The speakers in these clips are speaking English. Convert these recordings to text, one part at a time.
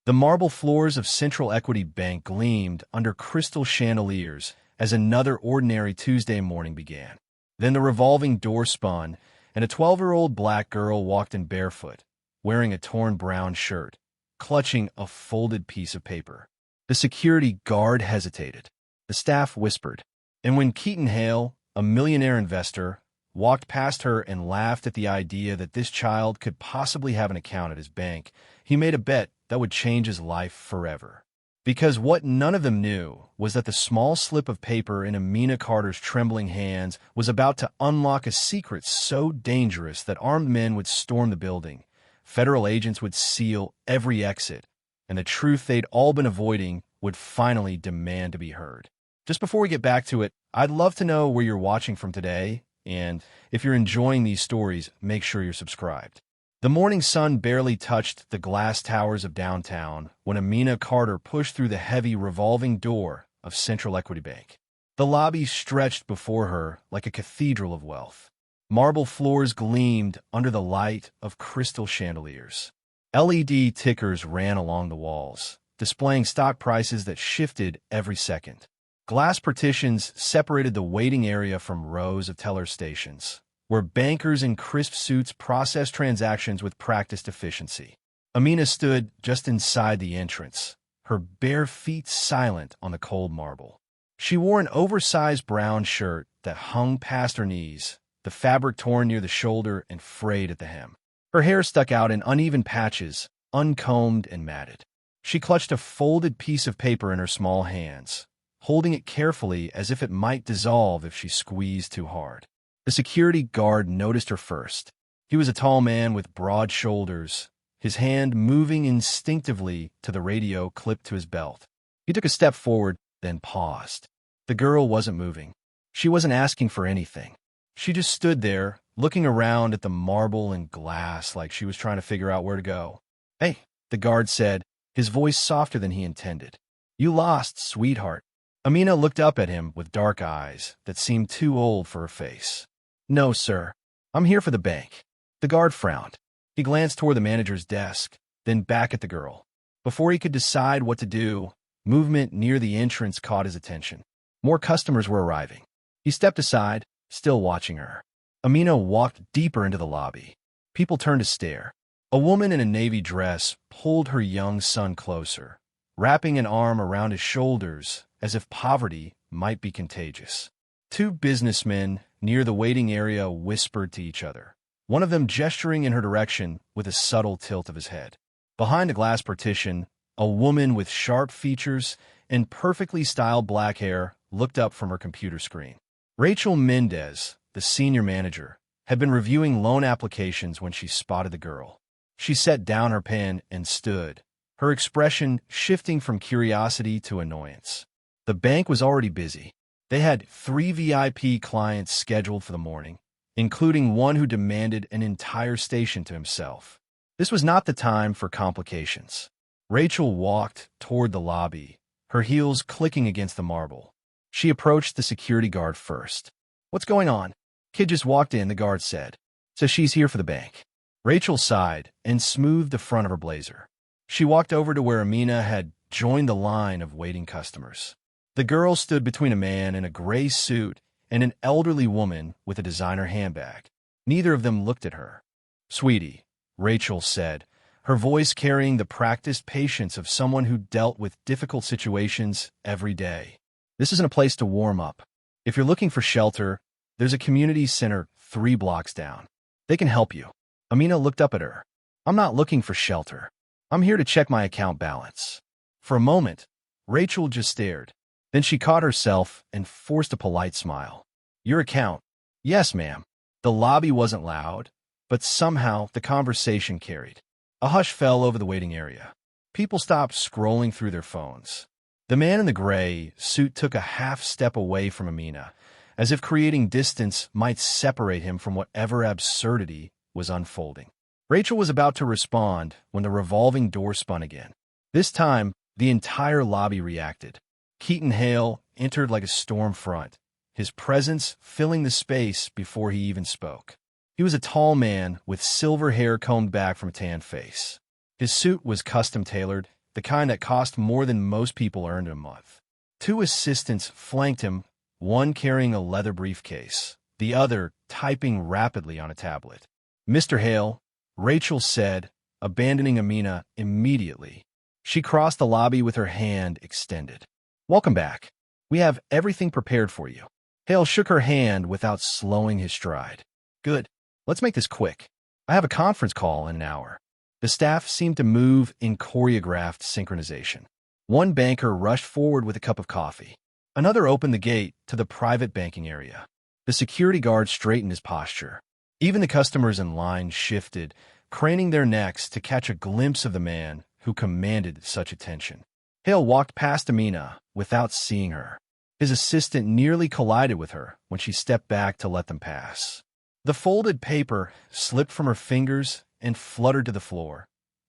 The marble floors of Central Equity Bank gleamed under crystal chandeliers as another ordinary Tuesday morning began. Then the revolving door spun, and a 12-year-old black girl walked in barefoot, wearing a torn brown shirt, clutching a folded piece of paper. The security guard hesitated. The staff whispered. And when Keaton Hale, a millionaire investor, walked past her and laughed at the idea that this child could possibly have an account at his bank, he made a bet that would change his life forever. Because what none of them knew was that the small slip of paper in Amina Carter's trembling hands was about to unlock a secret so dangerous that armed men would storm the building, federal agents would seal every exit, and the truth they'd all been avoiding would finally demand to be heard. Just before we get back to it, I'd love to know where you're watching from today, and if you're enjoying these stories, make sure you're subscribed. The morning sun barely touched the glass towers of downtown when Amina Carter pushed through the heavy revolving door of Central Equity Bank. The lobby stretched before her like a cathedral of wealth. Marble floors gleamed under the light of crystal chandeliers. LED tickers ran along the walls, displaying stock prices that shifted every second. Glass partitions separated the waiting area from rows of teller stations, where bankers in crisp suits processed transactions with practiced efficiency. Amina stood just inside the entrance, her bare feet silent on the cold marble. She wore an oversized brown shirt that hung past her knees, the fabric torn near the shoulder and frayed at the hem. Her hair stuck out in uneven patches, uncombed and matted. She clutched a folded piece of paper in her small hands, holding it carefully as if it might dissolve if she squeezed too hard. The security guard noticed her first. He was a tall man with broad shoulders, his hand moving instinctively to the radio clipped to his belt. He took a step forward, then paused. The girl wasn't moving. She wasn't asking for anything. She just stood there, looking around at the marble and glass like she was trying to figure out where to go. "Hey," the guard said, his voice softer than he intended. "You lost, sweetheart." Amina looked up at him with dark eyes that seemed too old for her face. "No, sir. I'm here for the bank." The guard frowned. He glanced toward the manager's desk, then back at the girl. Before he could decide what to do, movement near the entrance caught his attention. More customers were arriving. He stepped aside, still watching her. Amina walked deeper into the lobby. People turned to stare. A woman in a navy dress pulled her young son closer, wrapping an arm around his shoulders as if poverty might be contagious. Two businessmen near the waiting area whispered to each other, one of them gesturing in her direction with a subtle tilt of his head. Behind a glass partition, a woman with sharp features and perfectly styled black hair looked up from her computer screen. Rachel Mendez, the senior manager, had been reviewing loan applications when she spotted the girl. She set down her pen and stood, her expression shifting from curiosity to annoyance. The bank was already busy. They had 3 VIP clients scheduled for the morning, including one who demanded an entire station to himself. This was not the time for complications. Rachel walked toward the lobby, her heels clicking against the marble. She approached the security guard first. "What's going on?" "Kid just walked in," the guard said. "So she's here for the bank." Rachel sighed and smoothed the front of her blazer. She walked over to where Amina had joined the line of waiting customers. The girl stood between a man in a gray suit and an elderly woman with a designer handbag. Neither of them looked at her. "Sweetie," Rachel said, her voice carrying the practiced patience of someone who dealt with difficult situations every day. "This isn't a place to warm up. If you're looking for shelter, there's a community center 3 blocks down. They can help you." Amina looked up at her. "I'm not looking for shelter. I'm here to check my account balance." For a moment, Rachel just stared. Then she caught herself and forced a polite smile. "Your account?" "Yes, ma'am." The lobby wasn't loud, but somehow the conversation carried. A hush fell over the waiting area. People stopped scrolling through their phones. The man in the gray suit took a half step away from Amina, as if creating distance might separate him from whatever absurdity was unfolding. Rachel was about to respond when the revolving door spun again. This time, the entire lobby reacted. Keaton Hale entered like a storm front, his presence filling the space before he even spoke. He was a tall man with silver hair combed back from a tan face. His suit was custom-tailored, the kind that cost more than most people earned in a month. Two assistants flanked him, one carrying a leather briefcase, the other typing rapidly on a tablet. "Mr. Hale," Rachel said, abandoning Amina immediately. She crossed the lobby with her hand extended. "Welcome back. We have everything prepared for you." Hale shook her hand without slowing his stride. "Good. Let's make this quick. I have a conference call in an hour." The staff seemed to move in choreographed synchronization. One banker rushed forward with a cup of coffee. Another opened the gate to the private banking area. The security guard straightened his posture. Even the customers in line shifted, craning their necks to catch a glimpse of the man who commanded such attention. Hale walked past Amina without seeing her. His assistant nearly collided with her when she stepped back to let them pass. The folded paper slipped from her fingers and fluttered to the floor,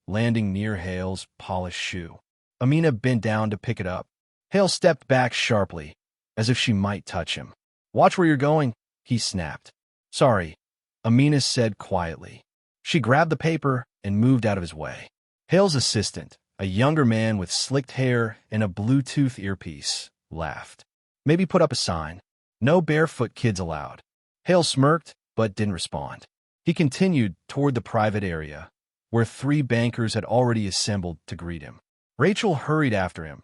landing near Hale's polished shoe. Amina bent down to pick it up. Hale stepped back sharply, as if she might touch him. "Watch where you're going," he snapped. "Sorry," Amina said quietly. She grabbed the paper and moved out of his way. Hale's assistant, a younger man with slicked hair and a Bluetooth earpiece, laughed. "Maybe put up a sign. No barefoot kids allowed." Hale smirked, but didn't respond. He continued toward the private area, where 3 bankers had already assembled to greet him. Rachel hurried after him,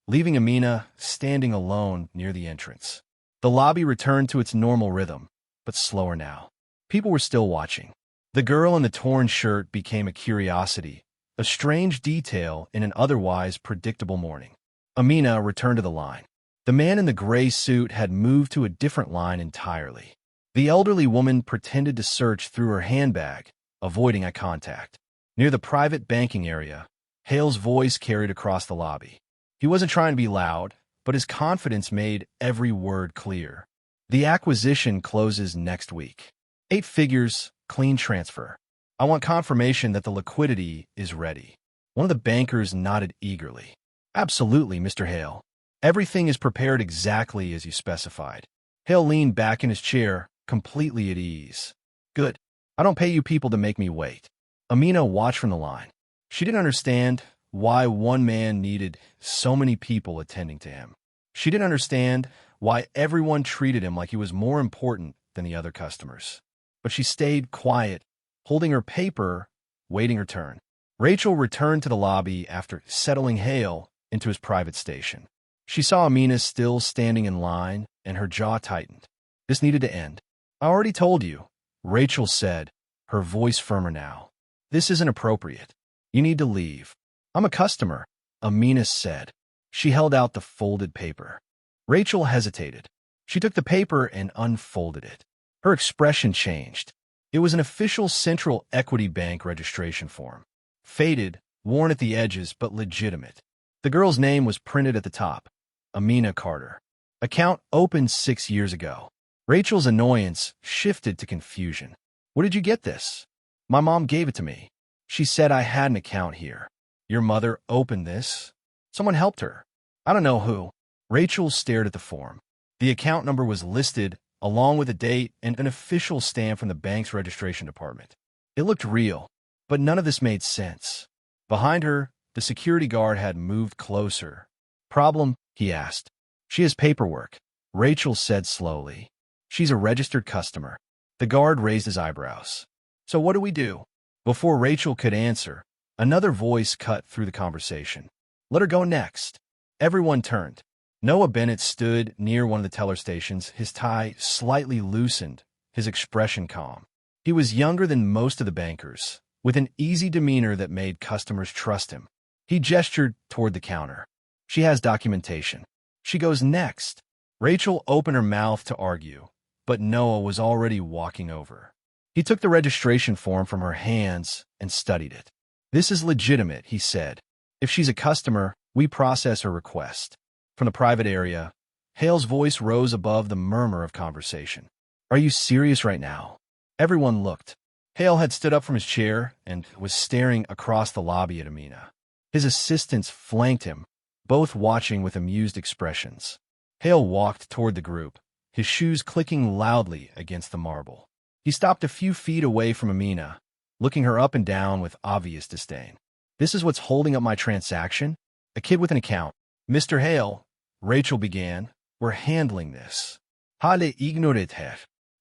leaving Amina standing alone near the entrance. The lobby returned to its normal rhythm, but slower now. People were still watching. The girl in the torn shirt became a curiosity, a strange detail in an otherwise predictable morning. Amina returned to the line. The man in the gray suit had moved to a different line entirely. The elderly woman pretended to search through her handbag, avoiding eye contact. Near the private banking area, Hale's voice carried across the lobby. He wasn't trying to be loud, but his confidence made every word clear. "The acquisition closes next week. 8 figures, clean transfer. I want confirmation that the liquidity is ready." One of the bankers nodded eagerly. "Absolutely, Mr. Hale. Everything is prepared exactly as you specified." Hale leaned back in his chair, completely at ease. "Good. I don't pay you people to make me wait." Amina watched from the line. She didn't understand why one man needed so many people attending to him. She didn't understand why everyone treated him like he was more important than the other customers. But she stayed quiet, holding her paper, waiting her turn. Rachel returned to the lobby after settling Hale into his private station. She saw Amina still standing in line, and her jaw tightened. This needed to end. "I already told you," Rachel said, her voice firmer now. "This isn't appropriate. You need to leave." "I'm a customer," Amina said. She held out the folded paper. Rachel hesitated. She took the paper and unfolded it. Her expression changed. It was an official Central Equity Bank registration form. Faded, worn at the edges, but legitimate. The girl's name was printed at the top. Amina Carter. Account opened 6 years ago. Rachel's annoyance shifted to confusion. "Where did you get this?" "My mom gave it to me. She said I had an account here." "Your mother opened this?" "Someone helped her." "I don't know who." Rachel stared at the form. The account number was listed, along with a date and an official stamp from the bank's registration department. It looked real, but none of this made sense. Behind her, the security guard had moved closer. "Problem?" he asked. "She has paperwork," Rachel said slowly. "She's a registered customer." The guard raised his eyebrows. "So what do we do?" Before Rachel could answer, another voice cut through the conversation. "Let her go next." Everyone turned. Noah Bennett stood near one of the teller stations, his tie slightly loosened, his expression calm. He was younger than most of the bankers, with an easy demeanor that made customers trust him. He gestured toward the counter. "She has documentation. She goes next." Rachel opened her mouth to argue, but Noah was already walking over. He took the registration form from her hands and studied it. "This is legitimate," he said. "If she's a customer, we process her request." From the private area, Hale's voice rose above the murmur of conversation. "Are you serious right now?" Everyone looked. Hale had stood up from his chair and was staring across the lobby at Amina. His assistants flanked him, both watching with amused expressions. Hale walked toward the group, his shoes clicking loudly against the marble. He stopped a few feet away from Amina, looking her up and down with obvious disdain. This is what's holding up my transaction? A kid with an account. Mr. Hale, Rachel began, we're handling this. Hale ignored her.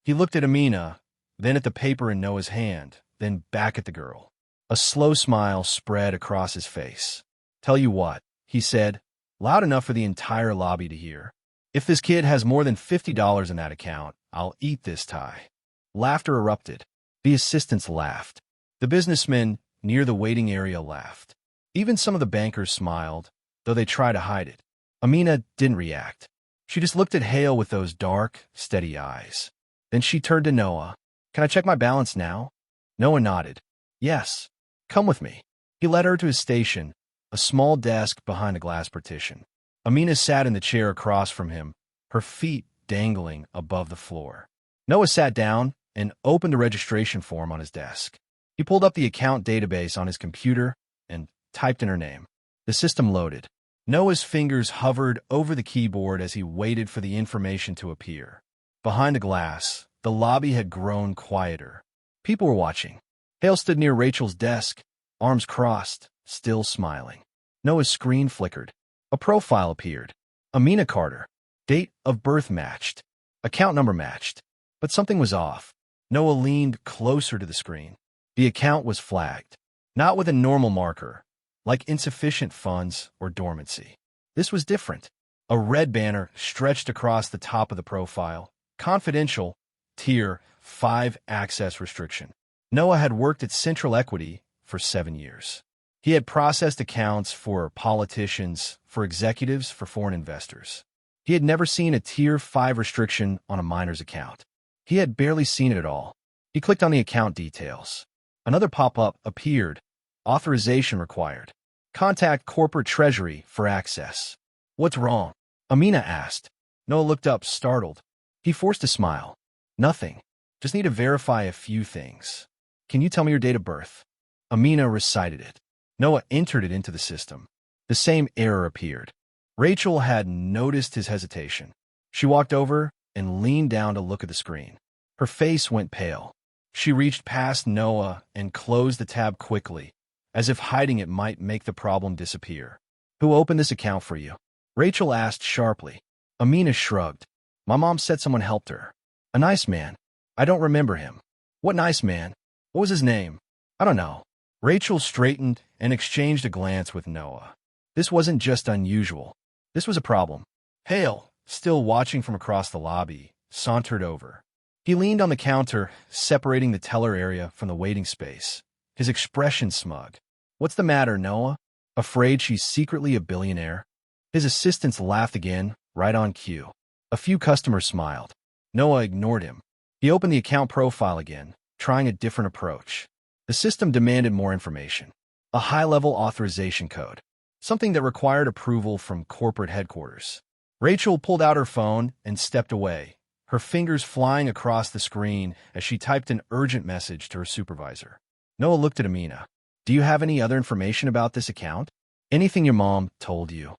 He looked at Amina, then at the paper in Noah's hand, then back at the girl. A slow smile spread across his face. Tell you what, he said, loud enough for the entire lobby to hear. If this kid has more than $50 in that account, I'll eat this tie. Laughter erupted. The assistants laughed. The businessmen near the waiting area laughed. Even some of the bankers smiled, though they tried to hide it. Amina didn't react. She just looked at Hale with those dark, steady eyes. Then she turned to Noah. Can I check my balance now? Noah nodded. Yes. Come with me. He led her to his station, a small desk behind a glass partition. Amina sat in the chair across from him, her feet dangling above the floor. Noah sat down and opened the registration form on his desk. He pulled up the account database on his computer and typed in her name. The system loaded. Noah's fingers hovered over the keyboard as he waited for the information to appear. Behind the glass, the lobby had grown quieter. People were watching. Hale stood near Rachel's desk, arms crossed, still smiling. Noah's screen flickered. A profile appeared. Amina Carter. Date of birth matched. Account number matched. But something was off. Noah leaned closer to the screen. The account was flagged. Not with a normal marker, like insufficient funds or dormancy. This was different. A red banner stretched across the top of the profile. Confidential, Tier 5 access restriction. Noah had worked at Central Equity for 7 years. He had processed accounts for politicians, for executives, for foreign investors. He had never seen a Tier 5 restriction on a minor's account. He had barely seen it at all. He clicked on the account details. Another pop-up appeared. Authorization required. Contact corporate treasury for access. What's wrong? Amina asked. Noah looked up, startled. He forced a smile. Nothing. Just need to verify a few things. Can you tell me your date of birth? Amina recited it. Noah entered it into the system. The same error appeared. Rachel had noticed his hesitation. She walked over and leaned down to look at the screen. Her face went pale. She reached past Noah and closed the tab quickly, as if hiding it might make the problem disappear. Who opened this account for you? Rachel asked sharply. Amina shrugged. My mom said someone helped her. A nice man. I don't remember him. What nice man? What was his name? I don't know. Rachel straightened and exchanged a glance with Noah. This wasn't just unusual. This was a problem. Hale, still watching from across the lobby, sauntered over. He leaned on the counter, separating the teller area from the waiting space, his expression smug. What's the matter, Noah? Afraid she's secretly a billionaire? His assistants laughed again, right on cue. A few customers smiled. Noah ignored him. He opened the account profile again, trying a different approach. The system demanded more information. A high-level authorization code. Something that required approval from corporate headquarters. Rachel pulled out her phone and stepped away, her fingers flying across the screen as she typed an urgent message to her supervisor. Noah looked at Amina. Do you have any other information about this account? Anything your mom told you?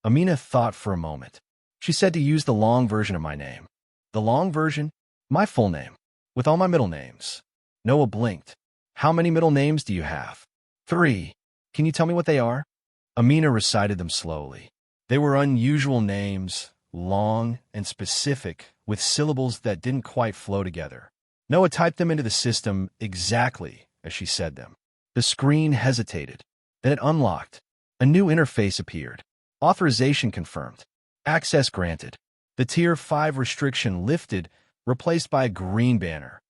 Amina thought for a moment. She said to use the long version of my name. The long version? My full name, with all my middle names. Noah blinked. How many middle names do you have? 3. Can you tell me what they are? Amina recited them slowly. They were unusual names, long and specific, with syllables that didn't quite flow together. Noah typed them into the system exactly as she said them. The screen hesitated. Then it unlocked. A new interface appeared. Authorization confirmed. Access granted. The Tier 5 restriction lifted, replaced by a green banner.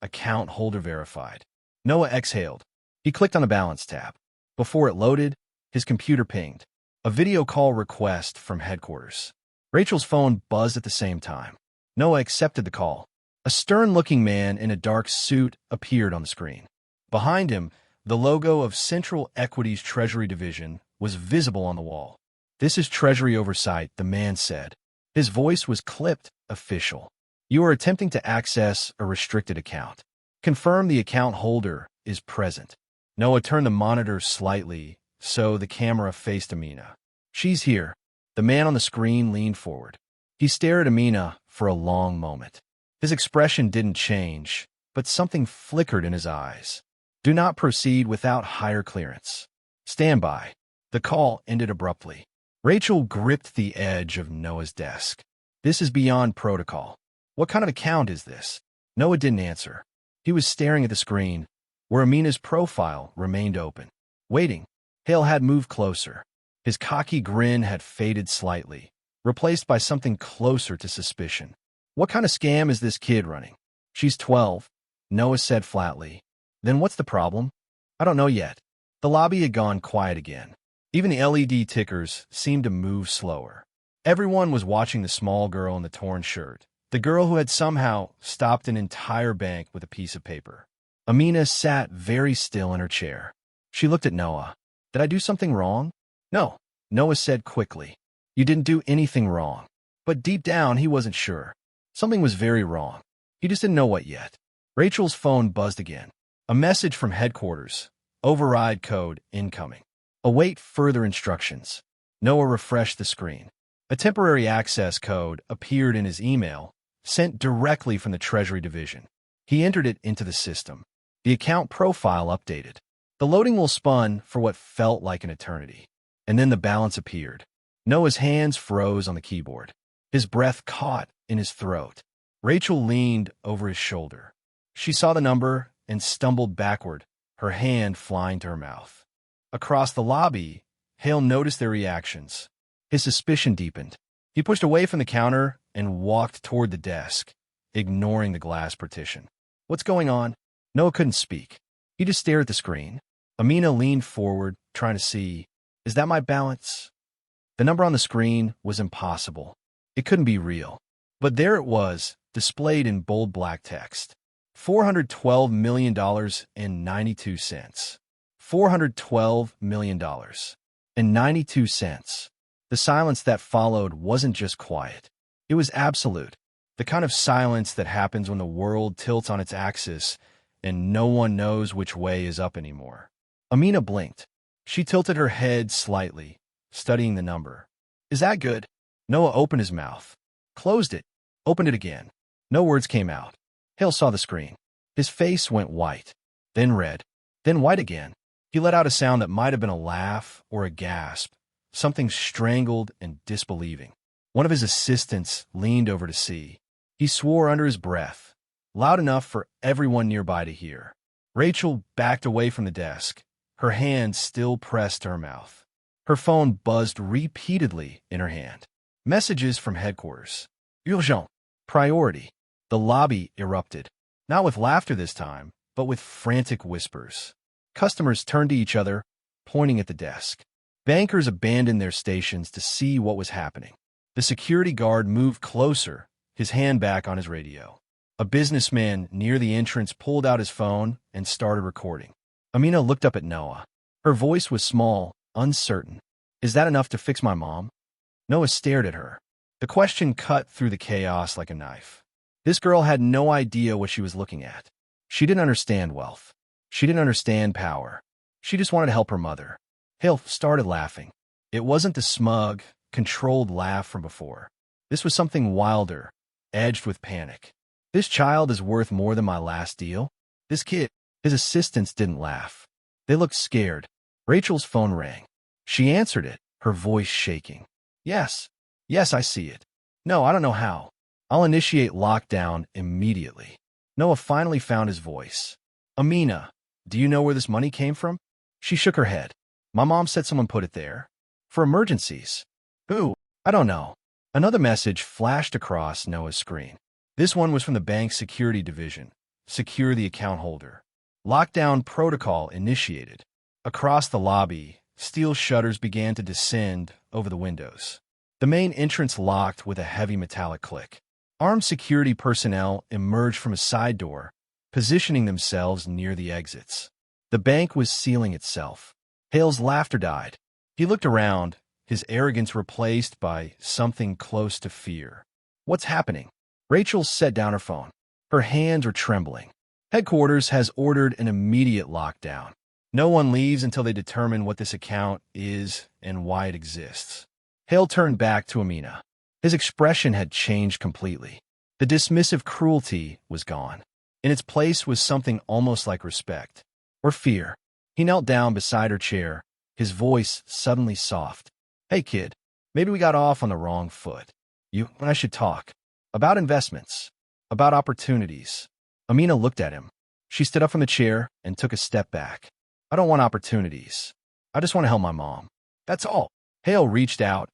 Account holder verified. Noah exhaled. He clicked on the Balance tab. Before it loaded, his computer pinged. A video call request from headquarters. Rachel's phone buzzed at the same time. Noah accepted the call. A stern-looking man in a dark suit appeared on the screen. Behind him, the logo of Central Equity's Treasury Division was visible on the wall. This is Treasury Oversight, the man said. His voice was clipped, official. You are attempting to access a restricted account. Confirm the account holder is present. Noah turned the monitor slightly so the camera faced Amina. She's here. The man on the screen leaned forward. He stared at Amina for a long moment. His expression didn't change, but something flickered in his eyes. Do not proceed without higher clearance. Stand by. The call ended abruptly. Rachel gripped the edge of Noah's desk. This is beyond protocol. What kind of account is this? Noah didn't answer. He was staring at the screen, where Amina's profile remained open. Waiting. Hale had moved closer. His cocky grin had faded slightly, replaced by something closer to suspicion. What kind of scam is this kid running? She's 12, Noah said flatly. Then what's the problem? I don't know yet. The lobby had gone quiet again. Even the LED tickers seemed to move slower. Everyone was watching the small girl in the torn shirt, the girl who had somehow stopped an entire bank with a piece of paper. Amina sat very still in her chair. She looked at Noah. Did I do something wrong? No, Noah said quickly. You didn't do anything wrong. But deep down, he wasn't sure. Something was very wrong. He just didn't know what yet. Rachel's phone buzzed again. A message from headquarters. Override code incoming. Await further instructions. Noah refreshed the screen. A temporary access code appeared in his email, sent directly from the Treasury Division. He entered it into the system. The account profile updated. The loading will spun for what felt like an eternity. And then the balance appeared. Noah's hands froze on the keyboard. His breath caught in his throat. Rachel leaned over his shoulder. She saw the number and stumbled backward, her hand flying to her mouth. Across the lobby, Hale noticed their reactions. His suspicion deepened. He pushed away from the counter and walked toward the desk, ignoring the glass partition. What's going on? Noah couldn't speak. He just stared at the screen. Amina leaned forward, trying to see. Is that my balance? The number on the screen was impossible. It couldn't be real. But there it was, displayed in bold black text. $412 million and 92 cents. $412 million and 92 cents. The silence that followed wasn't just quiet. It was absolute. The kind of silence that happens when the world tilts on its axis and no one knows which way is up anymore. Amina blinked. She tilted her head slightly, studying the number. Is that good? Noah opened his mouth, closed it, opened it again. No words came out. Hale saw the screen. His face went white, then red, then white again. He let out a sound that might have been a laugh or a gasp, something strangled and disbelieving. One of his assistants leaned over to see. He swore under his breath, loud enough for everyone nearby to hear. Rachel backed away from the desk, her hand still pressed to her mouth. Her phone buzzed repeatedly in her hand. Messages from headquarters. Urgent. Priority. The lobby erupted. Not with laughter this time, but with frantic whispers. Customers turned to each other, pointing at the desk. Bankers abandoned their stations to see what was happening. The security guard moved closer, his hand back on his radio. A businessman near the entrance pulled out his phone and started recording. Amina looked up at Noah. Her voice was small, uncertain. Is that enough to fix my mom? Noah stared at her. The question cut through the chaos like a knife. This girl had no idea what she was looking at. She didn't understand wealth. She didn't understand power. She just wanted to help her mother. Hale started laughing. It wasn't the smug, controlled laugh from before. This was something wilder, edged with panic. This child is worth more than my last deal. This kid. His assistants didn't laugh. They looked scared. Rachel's phone rang. She answered it, her voice shaking. Yes. Yes, I see it. No, I don't know how. I'll initiate lockdown immediately. Noah finally found his voice. Amina, do you know where this money came from? She shook her head. My mom said someone put it there. For emergencies. Who? I don't know. Another message flashed across Noah's screen. This one was from the bank's security division. Secure the account holder. Lockdown protocol initiated. Across the lobby, steel shutters began to descend over the windows. The main entrance locked with a heavy metallic click. Armed security personnel emerged from a side door, positioning themselves near the exits. The bank was sealing itself. Hale's laughter died. He looked around, his arrogance replaced by something close to fear. What's happening? Rachel set down her phone. Her hands were trembling. Headquarters has ordered an immediate lockdown. No one leaves until they determine what this account is and why it exists. Hale turned back to Amina. His expression had changed completely. The dismissive cruelty was gone. In its place was something almost like respect. Or fear. He knelt down beside her chair, his voice suddenly soft. "Hey, kid, maybe we got off on the wrong foot. You and I should talk. About investments. About opportunities." Amina looked at him. She stood up from the chair and took a step back. "I don't want opportunities. I just want to help my mom. That's all." Hale reached out,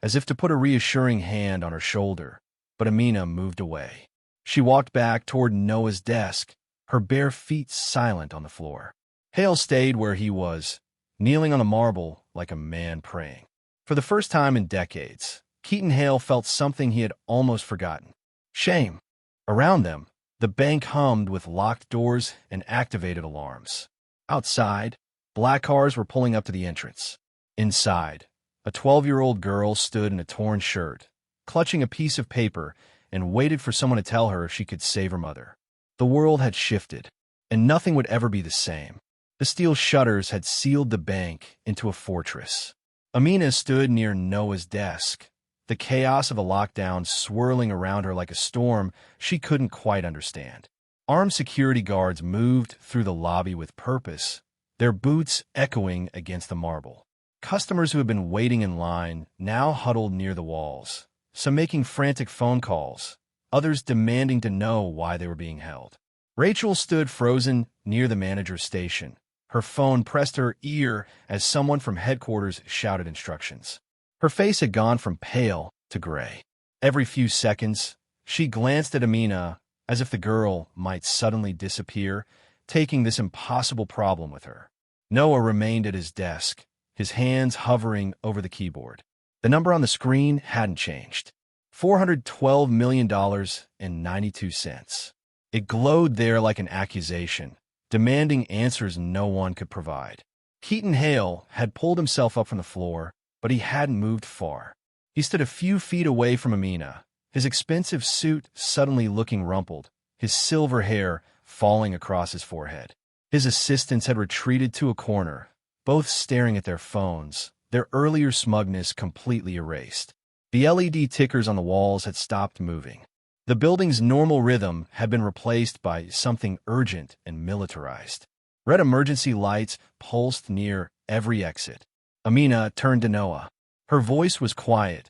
as if to put a reassuring hand on her shoulder, but Amina moved away. She walked back toward Noah's desk, her bare feet silent on the floor. Hale stayed where he was, kneeling on the marble like a man praying. For the first time in decades, Keaton Hale felt something he had almost forgotten: shame. Around them, the bank hummed with locked doors and activated alarms. Outside, black cars were pulling up to the entrance. Inside, a 12-year-old girl stood in a torn shirt, clutching a piece of paper, and waited for someone to tell her if she could save her mother. The world had shifted, and nothing would ever be the same. The steel shutters had sealed the bank into a fortress. Amina stood near Noah's desk, the chaos of a lockdown swirling around her like a storm she couldn't quite understand. Armed security guards moved through the lobby with purpose, their boots echoing against the marble. Customers who had been waiting in line now huddled near the walls, some making frantic phone calls, others demanding to know why they were being held. Rachel stood frozen near the manager's station, her phone pressed to her ear as someone from headquarters shouted instructions. Her face had gone from pale to gray. Every few seconds, she glanced at Amina as if the girl might suddenly disappear, taking this impossible problem with her. Noah remained at his desk, his hands hovering over the keyboard. The number on the screen hadn't changed: $412 million and 92 cents. It glowed there like an accusation, demanding answers no one could provide. Keaton Hale had pulled himself up from the floor, but he hadn't moved far. He stood a few feet away from Amina, his expensive suit suddenly looking rumpled, his silver hair falling across his forehead. His assistants had retreated to a corner, both staring at their phones, their earlier smugness completely erased. The LED tickers on the walls had stopped moving. The building's normal rhythm had been replaced by something urgent and militarized. Red emergency lights pulsed near every exit. Amina turned to Noah. Her voice was quiet,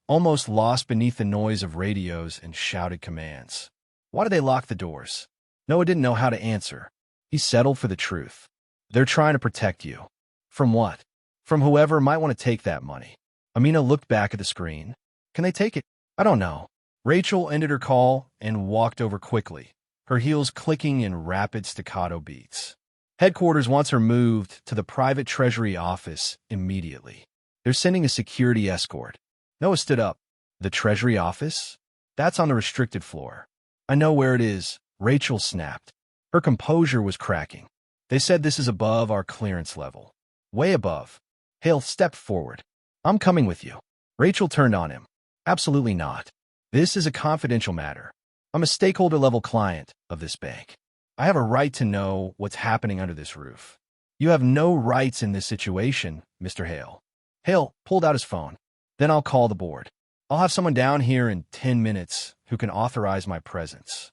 almost lost beneath the noise of radios and shouted commands. "Why did they lock the doors?" Noah didn't know how to answer. He settled for the truth. "They're trying to protect you." "From what?" "From whoever might want to take that money." Amina looked back at the screen. "Can they take it?" "I don't know." Rachel ended her call and walked over quickly, her heels clicking in rapid staccato beats. Headquarters wants her moved to the private treasury office immediately. They're sending a security escort. Noah stood up. "The treasury office? That's on the restricted floor." "I know where it is," Rachel snapped. Her composure was cracking. "They said this is above our clearance level." "Way above." Hale stepped forward. "I'm coming with you." Rachel turned on him. "Absolutely not. This is a confidential matter. I'm a stakeholder-level client of this bank. I have a right to know what's happening under this roof." "You have no rights in this situation, Mr. Hale." Hale pulled out his phone. "Then I'll call the board. I'll have someone down here in 10 minutes who can authorize my presence."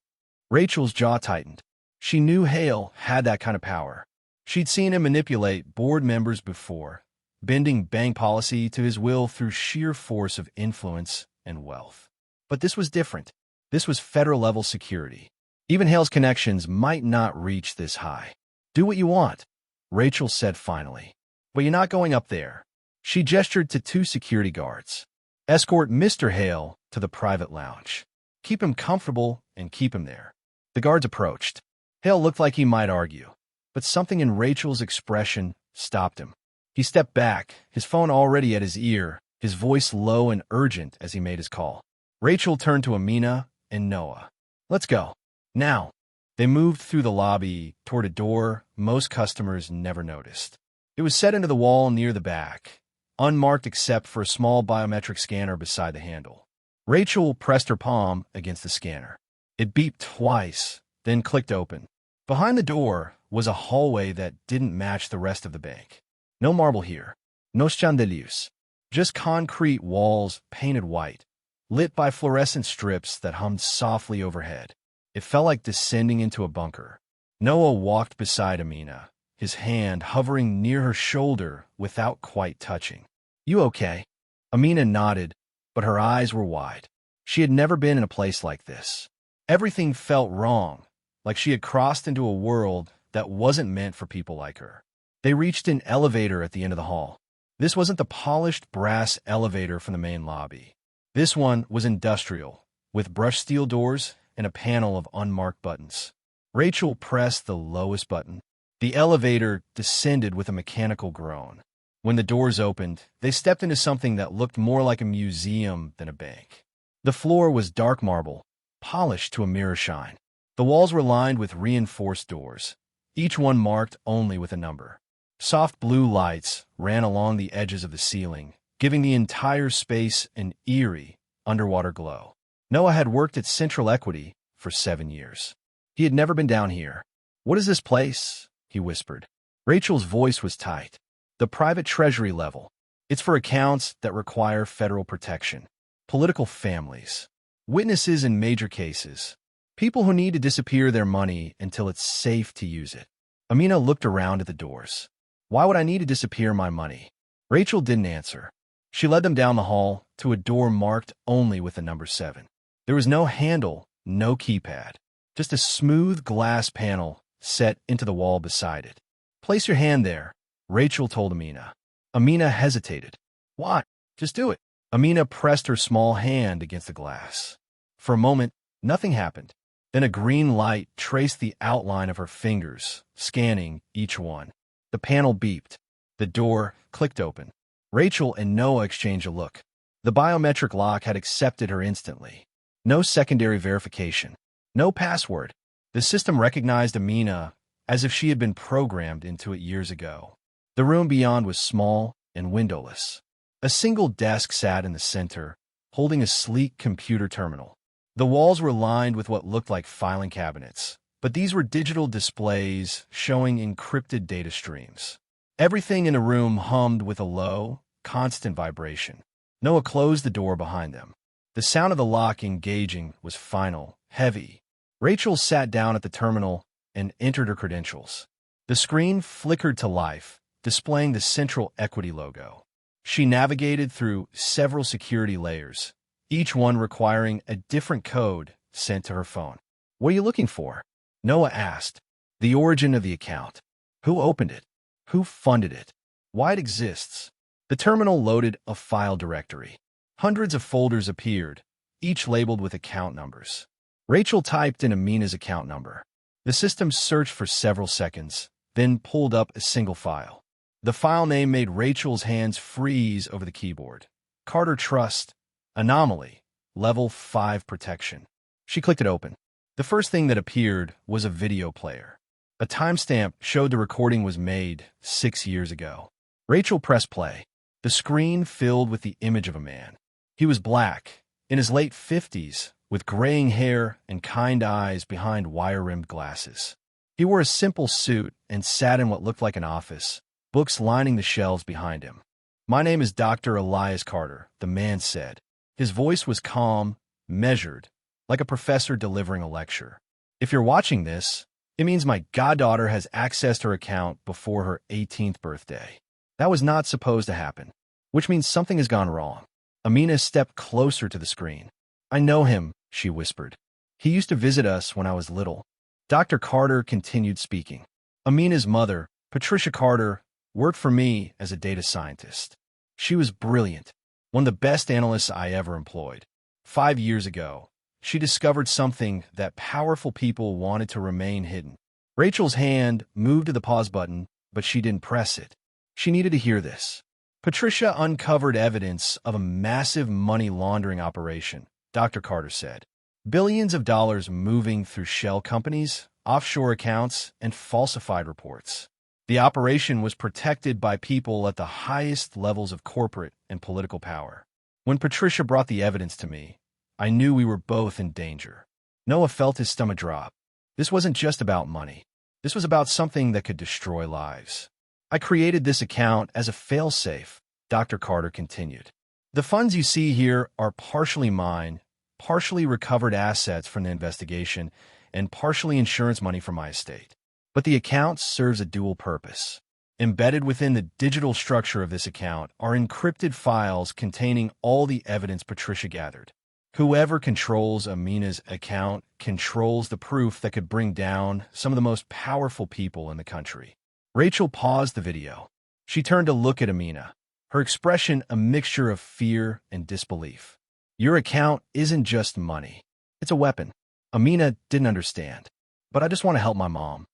Rachel's jaw tightened. She knew Hale had that kind of power. She'd seen him manipulate board members before, bending bank policy to his will through sheer force of influence and wealth. But this was different. This was federal-level security. Even Hale's connections might not reach this high. "Do what you want," Rachel said finally. "But you're not going up there." She gestured to 2 security guards. "Escort Mr. Hale to the private lounge. Keep him comfortable and keep him there." The guards approached. Hale looked like he might argue, but something in Rachel's expression stopped him. He stepped back, his phone already at his ear, his voice low and urgent as he made his call. Rachel turned to Amina and Noah. "Let's go. Now." They moved through the lobby toward a door most customers never noticed. It was set into the wall near the back, unmarked except for a small biometric scanner beside the handle. Rachel pressed her palm against the scanner. It beeped twice, then clicked open. Behind the door was a hallway that didn't match the rest of the bank. No marble here, no chandeliers, just concrete walls painted white, lit by fluorescent strips that hummed softly overhead. It felt like descending into a bunker. Noah walked beside Amina, his hand hovering near her shoulder without quite touching. "You okay?" Amina nodded, but her eyes were wide. She had never been in a place like this. Everything felt wrong, like she had crossed into a world that wasn't meant for people like her. They reached an elevator at the end of the hall. This wasn't the polished brass elevator from the main lobby. This one was industrial, with brushed steel doors and a panel of unmarked buttons. Rachel pressed the lowest button. The elevator descended with a mechanical groan. When the doors opened, they stepped into something that looked more like a museum than a bank. The floor was dark marble, polished to a mirror shine. The walls were lined with reinforced doors, each one marked only with a number. Soft blue lights ran along the edges of the ceiling, giving the entire space an eerie, underwater glow. Noah had worked at Central Equity for 7 years. He had never been down here. "What is this place?" he whispered. Rachel's voice was tight. "The private treasury level. It's for accounts that require federal protection. Political families. Witnesses in major cases. People who need to disappear their money until it's safe to use it." Amina looked around at the doors. "Why would I need to disappear my money?" Rachel didn't answer. She led them down the hall to a door marked only with the number 7. There was no handle, no keypad, just a smooth glass panel set into the wall beside it. "Place your hand there," Rachel told Amina. Amina hesitated. "What? Just do it." Amina pressed her small hand against the glass. For a moment, nothing happened. Then a green light traced the outline of her fingers, scanning each one. The panel beeped. The door clicked open. Rachel and Noah exchanged a look. The biometric lock had accepted her instantly. No secondary verification. No password. The system recognized Amina as if she had been programmed into it years ago. The room beyond was small and windowless. A single desk sat in the center, holding a sleek computer terminal. The walls were lined with what looked like filing cabinets, but these were digital displays showing encrypted data streams. Everything in the room hummed with a low, constant vibration. Noah closed the door behind them. The sound of the lock engaging was final, heavy. Rachel sat down at the terminal and entered her credentials. The screen flickered to life, displaying the Central Equity logo. She navigated through several security layers, each one requiring a different code sent to her phone. "What are you looking for?" Noah asked. "The origin of the account. Who opened it? Who funded it? Why it exists." The terminal loaded a file directory. Hundreds of folders appeared, each labeled with account numbers. Rachel typed in Amina's account number. The system searched for several seconds, then pulled up a single file. The file name made Rachel's hands freeze over the keyboard. Carter Trust, Anomaly, Level 5 Protection. She clicked it open. The first thing that appeared was a video player. A timestamp showed the recording was made 6 years ago. Rachel pressed play. The screen filled with the image of a man. He was black, in his late 50s, with graying hair and kind eyes behind wire-rimmed glasses. He wore a simple suit and sat in what looked like an office, books lining the shelves behind him. "My name is Dr. Elias Carter," the man said. His voice was calm, measured, like a professor delivering a lecture. "If you're watching this, it means my goddaughter has accessed her account before her 18th birthday. That was not supposed to happen, which means something has gone wrong." Amina stepped closer to the screen. "I know him," she whispered. "He used to visit us when I was little." Dr. Carter continued speaking. "Amina's mother, Patricia Carter, worked for me as a data scientist. She was brilliant, one of the best analysts I ever employed. 5 years ago, she discovered something that powerful people wanted to remain hidden." Rachel's hand moved to the pause button, but she didn't press it. She needed to hear this. "Patricia uncovered evidence of a massive money laundering operation," Dr. Carter said. "Billions of dollars moving through shell companies, offshore accounts, and falsified reports. The operation was protected by people at the highest levels of corporate and political power. When Patricia brought the evidence to me, I knew we were both in danger." Noah felt his stomach drop. This wasn't just about money. This was about something that could destroy lives. "I created this account as a fail-safe," Dr. Carter continued. "The funds you see here are partially mine, partially recovered assets from the investigation, and partially insurance money from my estate. But the account serves a dual purpose. Embedded within the digital structure of this account are encrypted files containing all the evidence Patricia gathered. Whoever controls Amina's account controls the proof that could bring down some of the most powerful people in the country. Rachel paused the video. She turned to look at Amina, her expression a mixture of fear and disbelief. Your account isn't just money. It's a weapon. Amina didn't understand. But I just want to help my mom.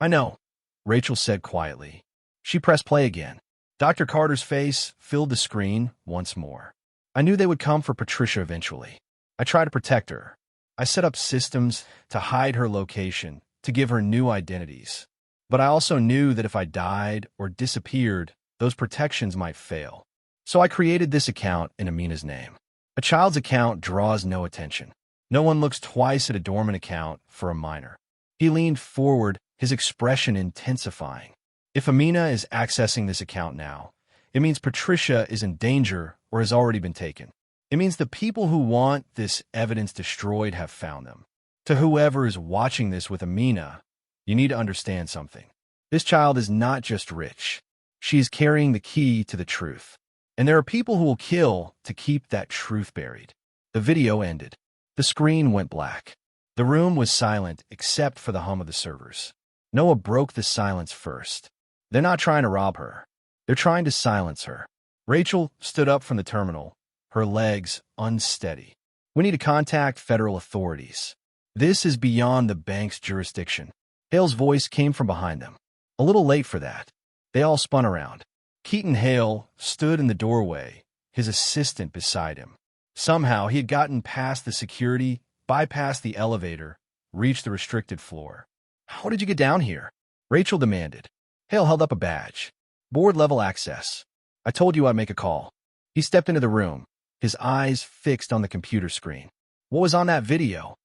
I know, Rachel said quietly. She pressed play again. Dr. Carter's face filled the screen once more. I knew they would come for Patricia eventually. I tried to protect her. I set up systems to hide her location, to give her new identities. But I also knew that if I died or disappeared, those protections might fail. So I created this account in Amina's name. A child's account draws no attention. No one looks twice at a dormant account for a minor. He leaned forward, his expression intensifying. If Amina is accessing this account now, it means Patricia is in danger or has already been taken. It means the people who want this evidence destroyed have found them. To whoever is watching this with Amina, you need to understand something. This child is not just rich. She is carrying the key to the truth. And there are people who will kill to keep that truth buried. The video ended. The screen went black. The room was silent except for the hum of the servers. Noah broke the silence first. They're not trying to rob her. They're trying to silence her. Rachel stood up from the terminal, her legs unsteady. We need to contact federal authorities. This is beyond the bank's jurisdiction. Hale's voice came from behind them. A little late for that. They all spun around. Keaton Hale stood in the doorway, his assistant beside him. Somehow he had gotten past the security, bypassed the elevator, reached the restricted floor. How did you get down here? Rachel demanded. Hale held up a badge. Board-level access. I told you I'd make a call. He stepped into the room, his eyes fixed on the computer screen. What was on that video?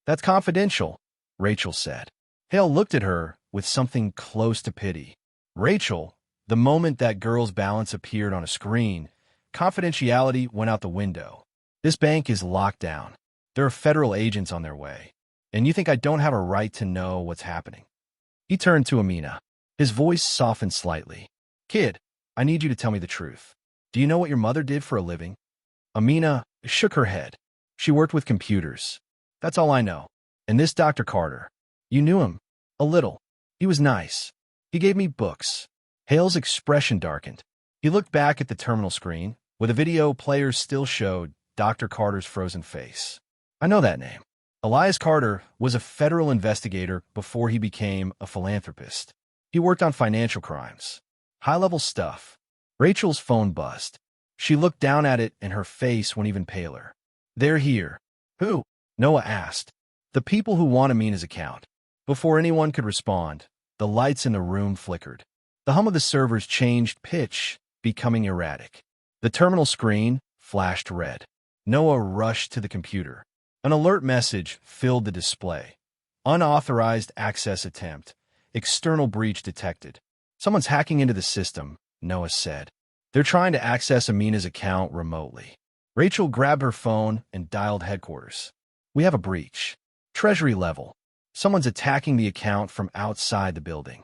That's confidential, Rachel said. Hale looked at her with something close to pity. Rachel, the moment that girl's balance appeared on a screen, confidentiality went out the window. This bank is locked down. There are federal agents on their way. And you think I don't have a right to know what's happening? He turned to Amina. His voice softened slightly. Kid, I need you to tell me the truth. Do you know what your mother did for a living? Amina shook her head. She worked with computers. That's all I know. And this Dr. Carter. You knew him. A little. He was nice. He gave me books. Hale's expression darkened. He looked back at the terminal screen, where the video players still showed Dr. Carter's frozen face. I know that name. Elias Carter was a federal investigator before he became a philanthropist. He worked on financial crimes. High-level stuff. Rachel's phone buzzed. She looked down at it and her face went even paler. They're here. Who? Noah asked. The people who want Amina's account. Before anyone could respond, the lights in the room flickered. The hum of the servers changed pitch, becoming erratic. The terminal screen flashed red. Noah rushed to the computer. An alert message filled the display. Unauthorized access attempt. External breach detected. Someone's hacking into the system, Noah said. They're trying to access Amina's account remotely. Rachel grabbed her phone and dialed headquarters. We have a breach. Treasury level. Someone's attacking the account from outside the building.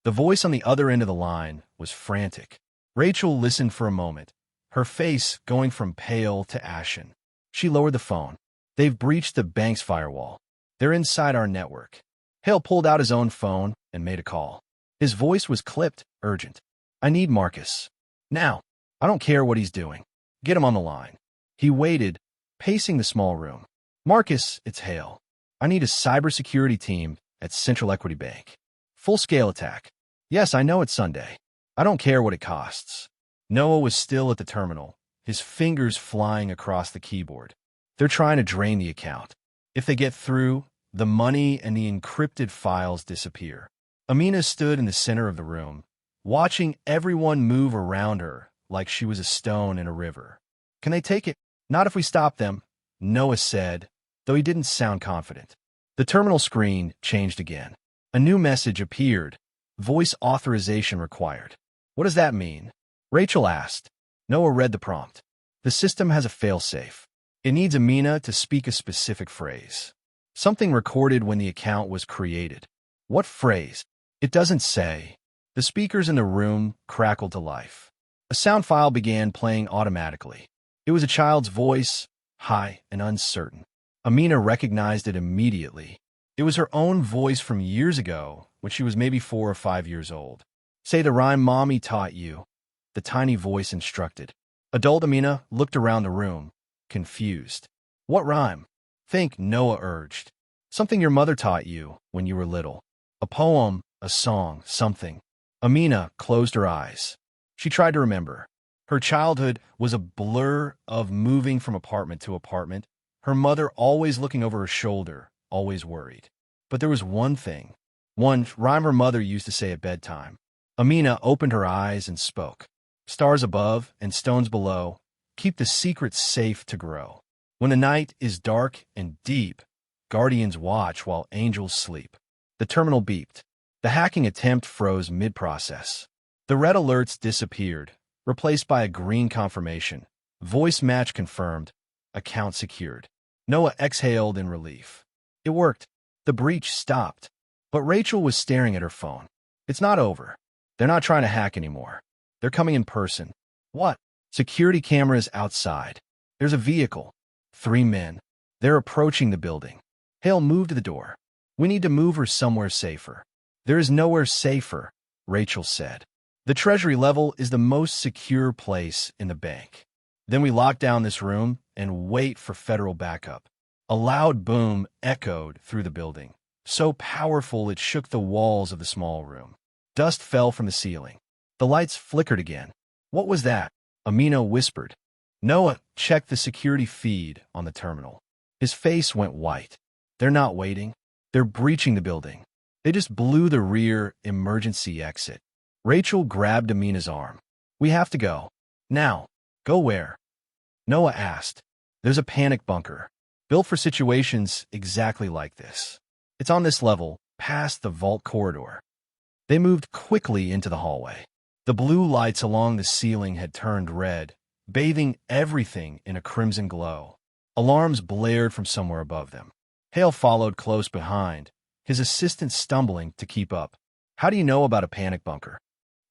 The voice on the other end of the line was frantic. Rachel listened for a moment, her face going from pale to ashen. She lowered the phone. They've breached the bank's firewall. They're inside our network. Hale pulled out his own phone and made a call. His voice was clipped, urgent. I need Marcus. Now. I don't care what he's doing. Get him on the line. He waited, pacing the small room. Marcus, it's Hale. I need a cybersecurity team at Central Equity Bank. Full-scale attack. Yes, I know it's Sunday. I don't care what it costs. Noah was still at the terminal, his fingers flying across the keyboard. They're trying to drain the account. If they get through, the money and the encrypted files disappear. Amina stood in the center of the room, watching everyone move around her like she was a stone in a river. Can they take it? Not if we stop them, Noah said, though he didn't sound confident. The terminal screen changed again. A new message appeared. Voice authorization required. What does that mean? Rachel asked. Noah read the prompt. The system has a failsafe. It needs Amina to speak a specific phrase. Something recorded when the account was created. What phrase? It doesn't say. The speakers in the room crackled to life. A sound file began playing automatically. It was a child's voice, high and uncertain. Amina recognized it immediately. It was her own voice from years ago, when she was maybe 4 or 5 years old. "Say the rhyme Mommy taught you," the tiny voice instructed. Adult Amina looked around the room, confused. "What rhyme?" "Think," Noah urged. "Something your mother taught you when you were little. A poem, a song, something." Amina closed her eyes. She tried to remember. Her childhood was a blur of moving from apartment to apartment, her mother always looking over her shoulder, always worried. But there was one thing, one rhyme her mother used to say at bedtime. Amina opened her eyes and spoke. "Stars above and stones below, keep the secret safe to grow. When the night is dark and deep, guardians watch while angels sleep." The terminal beeped. The hacking attempt froze mid-process. The red alerts disappeared, replaced by a green confirmation. Voice match confirmed. Account secured. Noah exhaled in relief. It worked. The breach stopped. But Rachel was staring at her phone. "It's not over. They're not trying to hack anymore. They're coming in person." "What?" "Security cameras outside. There's a vehicle. 3 men. They're approaching the building." Hale moved to the door. "We need to move her somewhere safer." "There is nowhere safer," Rachel said. "The treasury level is the most secure place in the bank. Then we lock down this room and wait for federal backup." A loud boom echoed through the building, so powerful it shook the walls of the small room. Dust fell from the ceiling. The lights flickered again. "What was that?" Amina whispered. Noah checked the security feed on the terminal. His face went white. "They're not waiting. They're breaching the building. They just blew the rear emergency exit." Rachel grabbed Amina's arm. "We have to go. Now." "Go where?" Noah asked. "There's a panic bunker, built for situations exactly like this. It's on this level, past the vault corridor." They moved quickly into the hallway. The blue lights along the ceiling had turned red, bathing everything in a crimson glow. Alarms blared from somewhere above them. Hale followed close behind, his assistant stumbling to keep up. "How do you know about a panic bunker?"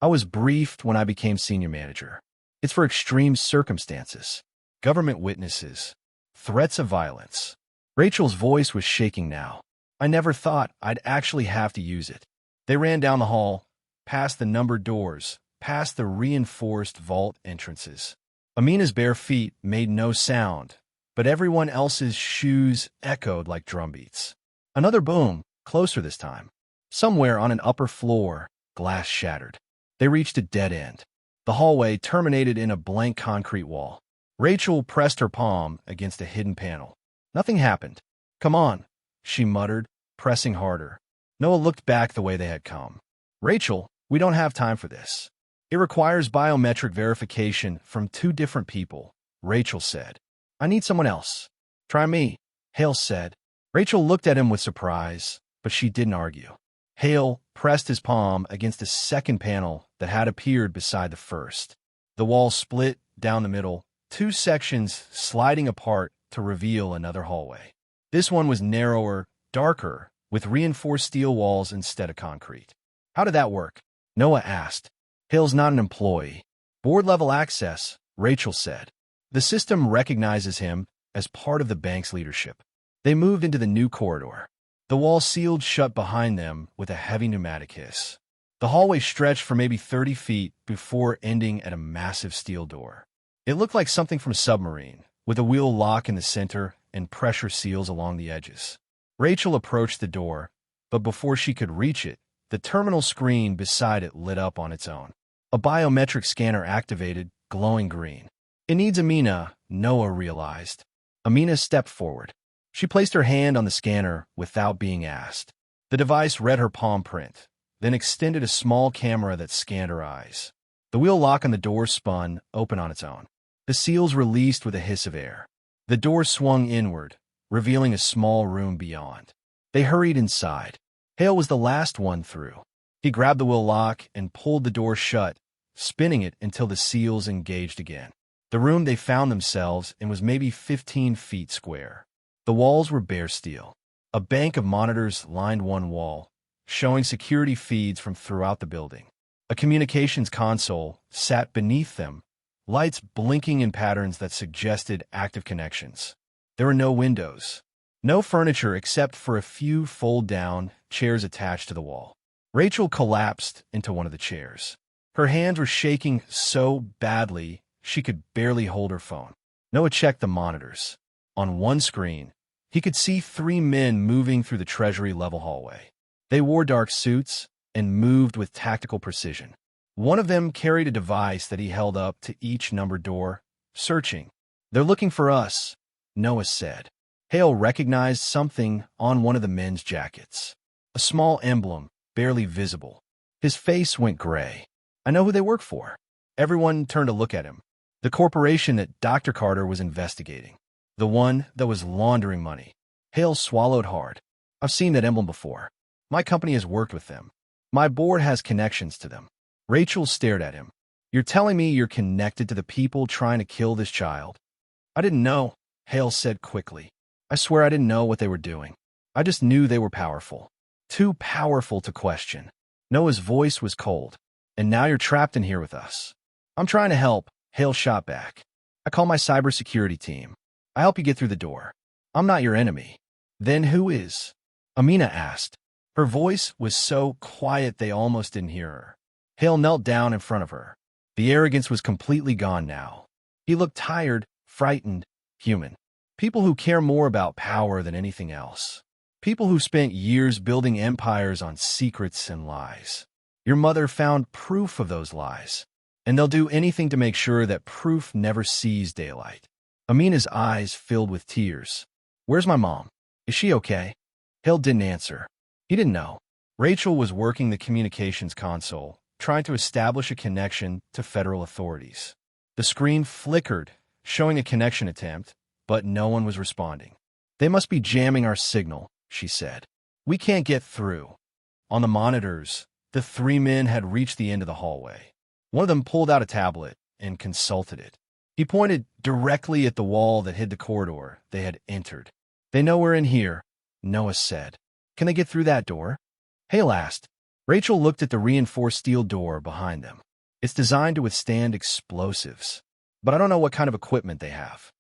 "I was briefed when I became senior manager. It's for extreme circumstances. Government witnesses. Threats of violence." Rachel's voice was shaking now. "I never thought I'd actually have to use it." They ran down the hall, past the numbered doors, past the reinforced vault entrances. Amina's bare feet made no sound, but everyone else's shoes echoed like drumbeats. Another boom, closer this time. Somewhere on an upper floor, glass shattered. They reached a dead end. The hallway terminated in a blank concrete wall. Rachel pressed her palm against a hidden panel. Nothing happened. "Come on," she muttered, pressing harder. Noah looked back the way they had come. "Rachel, we don't have time for this. It requires biometric verification from 2 different people," Rachel said. "I need someone else." "Try me," Hale said. Rachel looked at him with surprise, but she didn't argue. Hale pressed his palm against a second panel that had appeared beside the first. The wall split down the middle, 2 sections sliding apart to reveal another hallway. This one was narrower, darker, with reinforced steel walls instead of concrete. "How did that work?" Noah asked. "Hale's not an employee. Board-level access," Rachel said. "The system recognizes him as part of the bank's leadership." They moved into the new corridor. The wall sealed shut behind them with a heavy pneumatic hiss. The hallway stretched for maybe 30 feet before ending at a massive steel door. It looked like something from a submarine, with a wheel lock in the center and pressure seals along the edges. Rachel approached the door, but before she could reach it, the terminal screen beside it lit up on its own. A biometric scanner activated, glowing green. "It needs Amina," Noah realized. Amina stepped forward. She placed her hand on the scanner without being asked. The device read her palm print, then extended a small camera that scanned her eyes. The wheel lock on the door spun open on its own. The seals released with a hiss of air. The door swung inward, revealing a small room beyond. They hurried inside. Hale was the last one through. He grabbed the wheel lock and pulled the door shut, spinning it until the seals engaged again. The room they found themselves in was maybe 15 feet square. The walls were bare steel. A bank of monitors lined one wall, showing security feeds from throughout the building. A communications console sat beneath them, lights blinking in patterns that suggested active connections. There were no windows, no furniture except for a few fold-down chairs attached to the wall. Rachel collapsed into one of the chairs. Her hands were shaking so badly she could barely hold her phone. Noah checked the monitors. On one screen, he could see 3 men moving through the treasury-level hallway. They wore dark suits and moved with tactical precision. One of them carried a device that he held up to each numbered door, searching. "They're looking for us," Noah said. Hale recognized something on one of the men's jackets. A small emblem, barely visible. His face went gray. "I know who they work for." Everyone turned to look at him. The corporation that Dr. Carter was investigating. The one that was laundering money. Hale swallowed hard. "I've seen that emblem before. My company has worked with them. My board has connections to them." Rachel stared at him. "You're telling me you're connected to the people trying to kill this child?" "I didn't know," Hale said quickly. "I swear I didn't know what they were doing. I just knew they were powerful. Too powerful to question." Noah's voice was cold. "And now you're trapped in here with us." "I'm trying to help," Hale shot back. "I call my cybersecurity team. I help you get through the door. I'm not your enemy." "Then who is?" Amina asked. Her voice was so quiet they almost didn't hear her. Hale knelt down in front of her. The arrogance was completely gone now. He looked tired, frightened, human. People who care more about power than anything else. People who spent years building empires on secrets and lies. Your mother found proof of those lies, and they'll do anything to make sure that proof never sees daylight. Amina's eyes filled with tears. "Where's my mom? Is she okay?" Hale didn't answer. He didn't know. Rachel was working the communications console, trying to establish a connection to federal authorities. The screen flickered, showing a connection attempt, but no one was responding. "They must be jamming our signal," she said. "We can't get through." On the monitors, the 3 men had reached the end of the hallway. One of them pulled out a tablet and consulted it. He pointed directly at the wall that hid the corridor they had entered. "They know we're in here," Noah said. "Can they get through that door?" Hale asked. Rachel looked at the reinforced steel door behind them. "It's designed to withstand explosives, but I don't know what kind of equipment they have."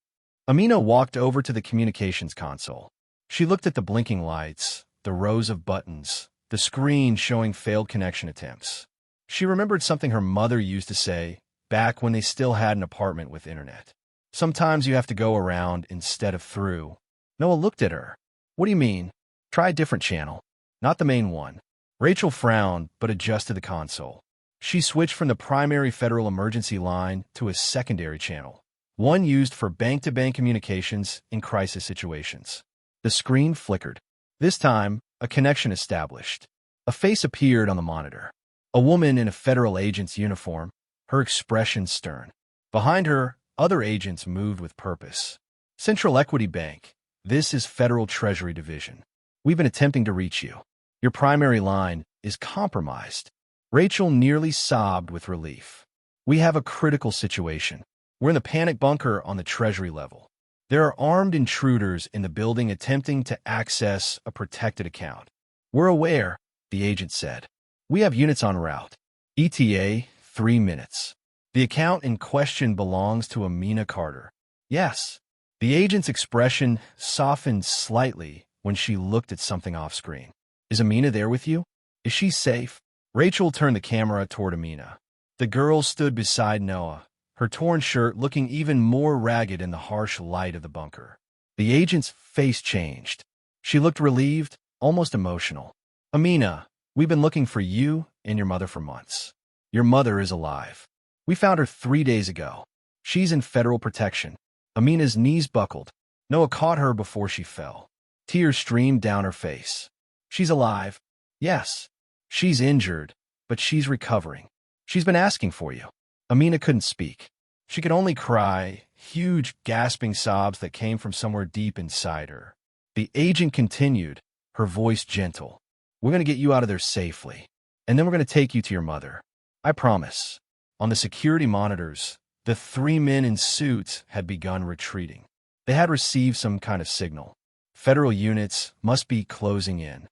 Amina walked over to the communications console. She looked at the blinking lights, the rows of buttons, the screen showing failed connection attempts. She remembered something her mother used to say back when they still had an apartment with internet. "Sometimes you have to go around instead of through." Noah looked at her. "What do you mean?" "Try a different channel. Not the main one." Rachel frowned but adjusted the console. She switched from the primary federal emergency line to a secondary channel, one used for bank-to-bank communications in crisis situations. The screen flickered. This time, a connection established. A face appeared on the monitor. A woman in a federal agent's uniform, her expression stern. Behind her, other agents moved with purpose. "Central Equity Bank, this is Federal Treasury Division. We've been attempting to reach you. Your primary line is compromised." Rachel nearly sobbed with relief. "We have a critical situation. We're in the panic bunker on the Treasury level. There are armed intruders in the building attempting to access a protected account." "We're aware," the agent said. "We have units en route. ETA, 3 minutes. The account in question belongs to Amina Carter." "Yes." The agent's expression softened slightly when she looked at something off-screen. "Is Amina there with you? Is she safe?" Rachel turned the camera toward Amina. The girl stood beside Noah, her torn shirt looking even more ragged in the harsh light of the bunker. The agent's face changed. She looked relieved, almost emotional. "Amina, we've been looking for you and your mother for months. Your mother is alive. We found her 3 days ago. She's in federal protection." Amina's knees buckled. Noah caught her before she fell. Tears streamed down her face. "She's alive." "Yes." "She's injured, but she's recovering. She's been asking for you." Amina couldn't speak. She could only cry, huge gasping sobs that came from somewhere deep inside her. The agent continued, her voice gentle. "We're going to get you out of there safely, and then we're going to take you to your mother. I promise." On the security monitors, the 3 men in suits had begun retreating. They had received some kind of signal. Federal units must be closing in.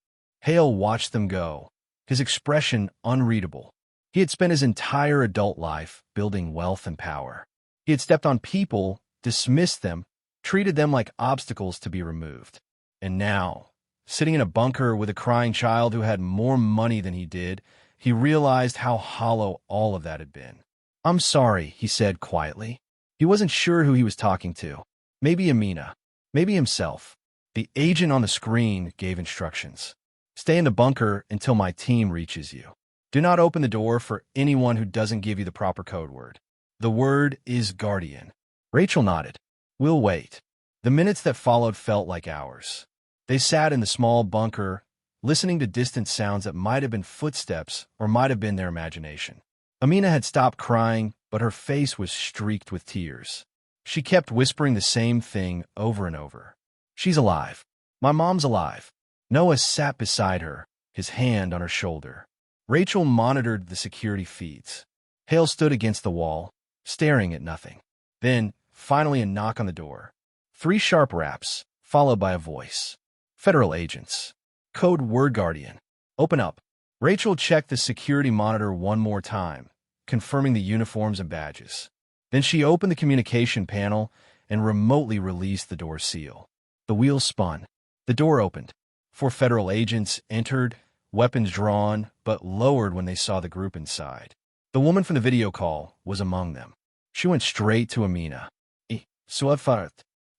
Hale watched them go, his expression unreadable. He had spent his entire adult life building wealth and power. He had stepped on people, dismissed them, treated them like obstacles to be removed. And now, sitting in a bunker with a crying child who had more money than he did, he realized how hollow all of that had been. "I'm sorry," he said quietly. He wasn't sure who he was talking to. Maybe Amina. Maybe himself. The agent on the screen gave instructions. "Stay in the bunker until my team reaches you. Do not open the door for anyone who doesn't give you the proper code word. The word is guardian." Rachel nodded. "We'll wait." The minutes that followed felt like hours. They sat in the small bunker, listening to distant sounds that might have been footsteps or might have been their imagination. Amina had stopped crying, but her face was streaked with tears. She kept whispering the same thing over and over. "She's alive. My mom's alive." Noah sat beside her, his hand on her shoulder. Rachel monitored the security feeds. Hale stood against the wall, staring at nothing. Then, finally, a knock on the door. 3 sharp raps, followed by a voice. "Federal agents. Code word guardian. Open up." Rachel checked the security monitor one more time, confirming the uniforms and badges. Then she opened the communication panel and remotely released the door seal. The wheels spun. The door opened. 4 federal agents entered, weapons drawn, but lowered when they saw the group inside. The woman from the video call was among them. She went straight to Amina.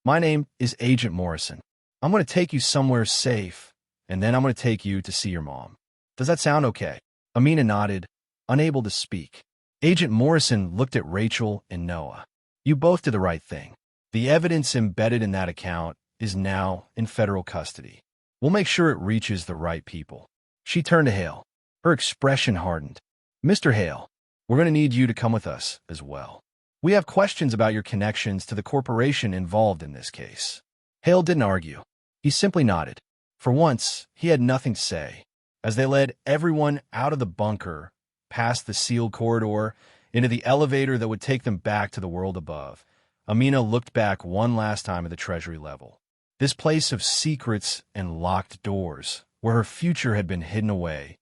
"My name is Agent Morrison. I'm going to take you somewhere safe, and then I'm going to take you to see your mom. Does that sound okay?" Amina nodded, unable to speak. Agent Morrison looked at Rachel and Noah. "You both did the right thing. The evidence embedded in that account is now in federal custody. We'll make sure it reaches the right people." She turned to Hale. Her expression hardened. "Mr. Hale, we're going to need you to come with us as well. We have questions about your connections to the corporation involved in this case." Hale didn't argue. He simply nodded. For once, he had nothing to say. As they led everyone out of the bunker, past the sealed corridor, into the elevator that would take them back to the world above, Amina looked back one last time at the treasury level. This place of secrets and locked doors, where her future had been hidden away,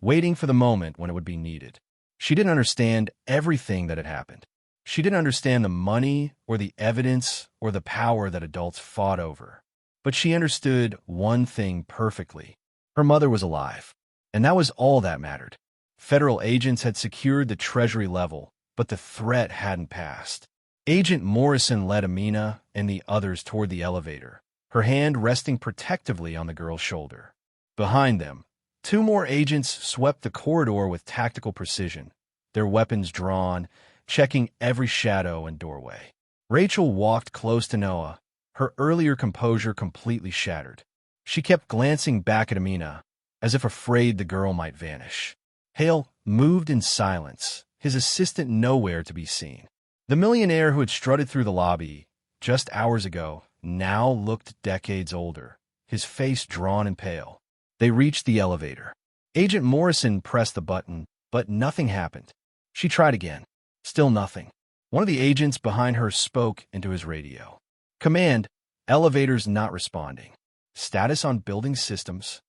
waiting for the moment when it would be needed. She didn't understand everything that had happened. She didn't understand the money or the evidence or the power that adults fought over. But she understood one thing perfectly. Her mother was alive, and that was all that mattered. Federal agents had secured the treasury level, but the threat hadn't passed. Agent Morrison led Amina and the others toward the elevator, her hand resting protectively on the girl's shoulder. Behind them, 2 more agents swept the corridor with tactical precision, their weapons drawn, checking every shadow and doorway. Rachel walked close to Noah, her earlier composure completely shattered. She kept glancing back at Amina, as if afraid the girl might vanish. Hale moved in silence, his assistant nowhere to be seen. The millionaire who had strutted through the lobby just hours ago now looked decades older, his face drawn and pale. They reached the elevator. Agent Morrison pressed the button, but nothing happened. She tried again. Still nothing. One of the agents behind her spoke into his radio. "Command, elevators not responding. Status on building systems."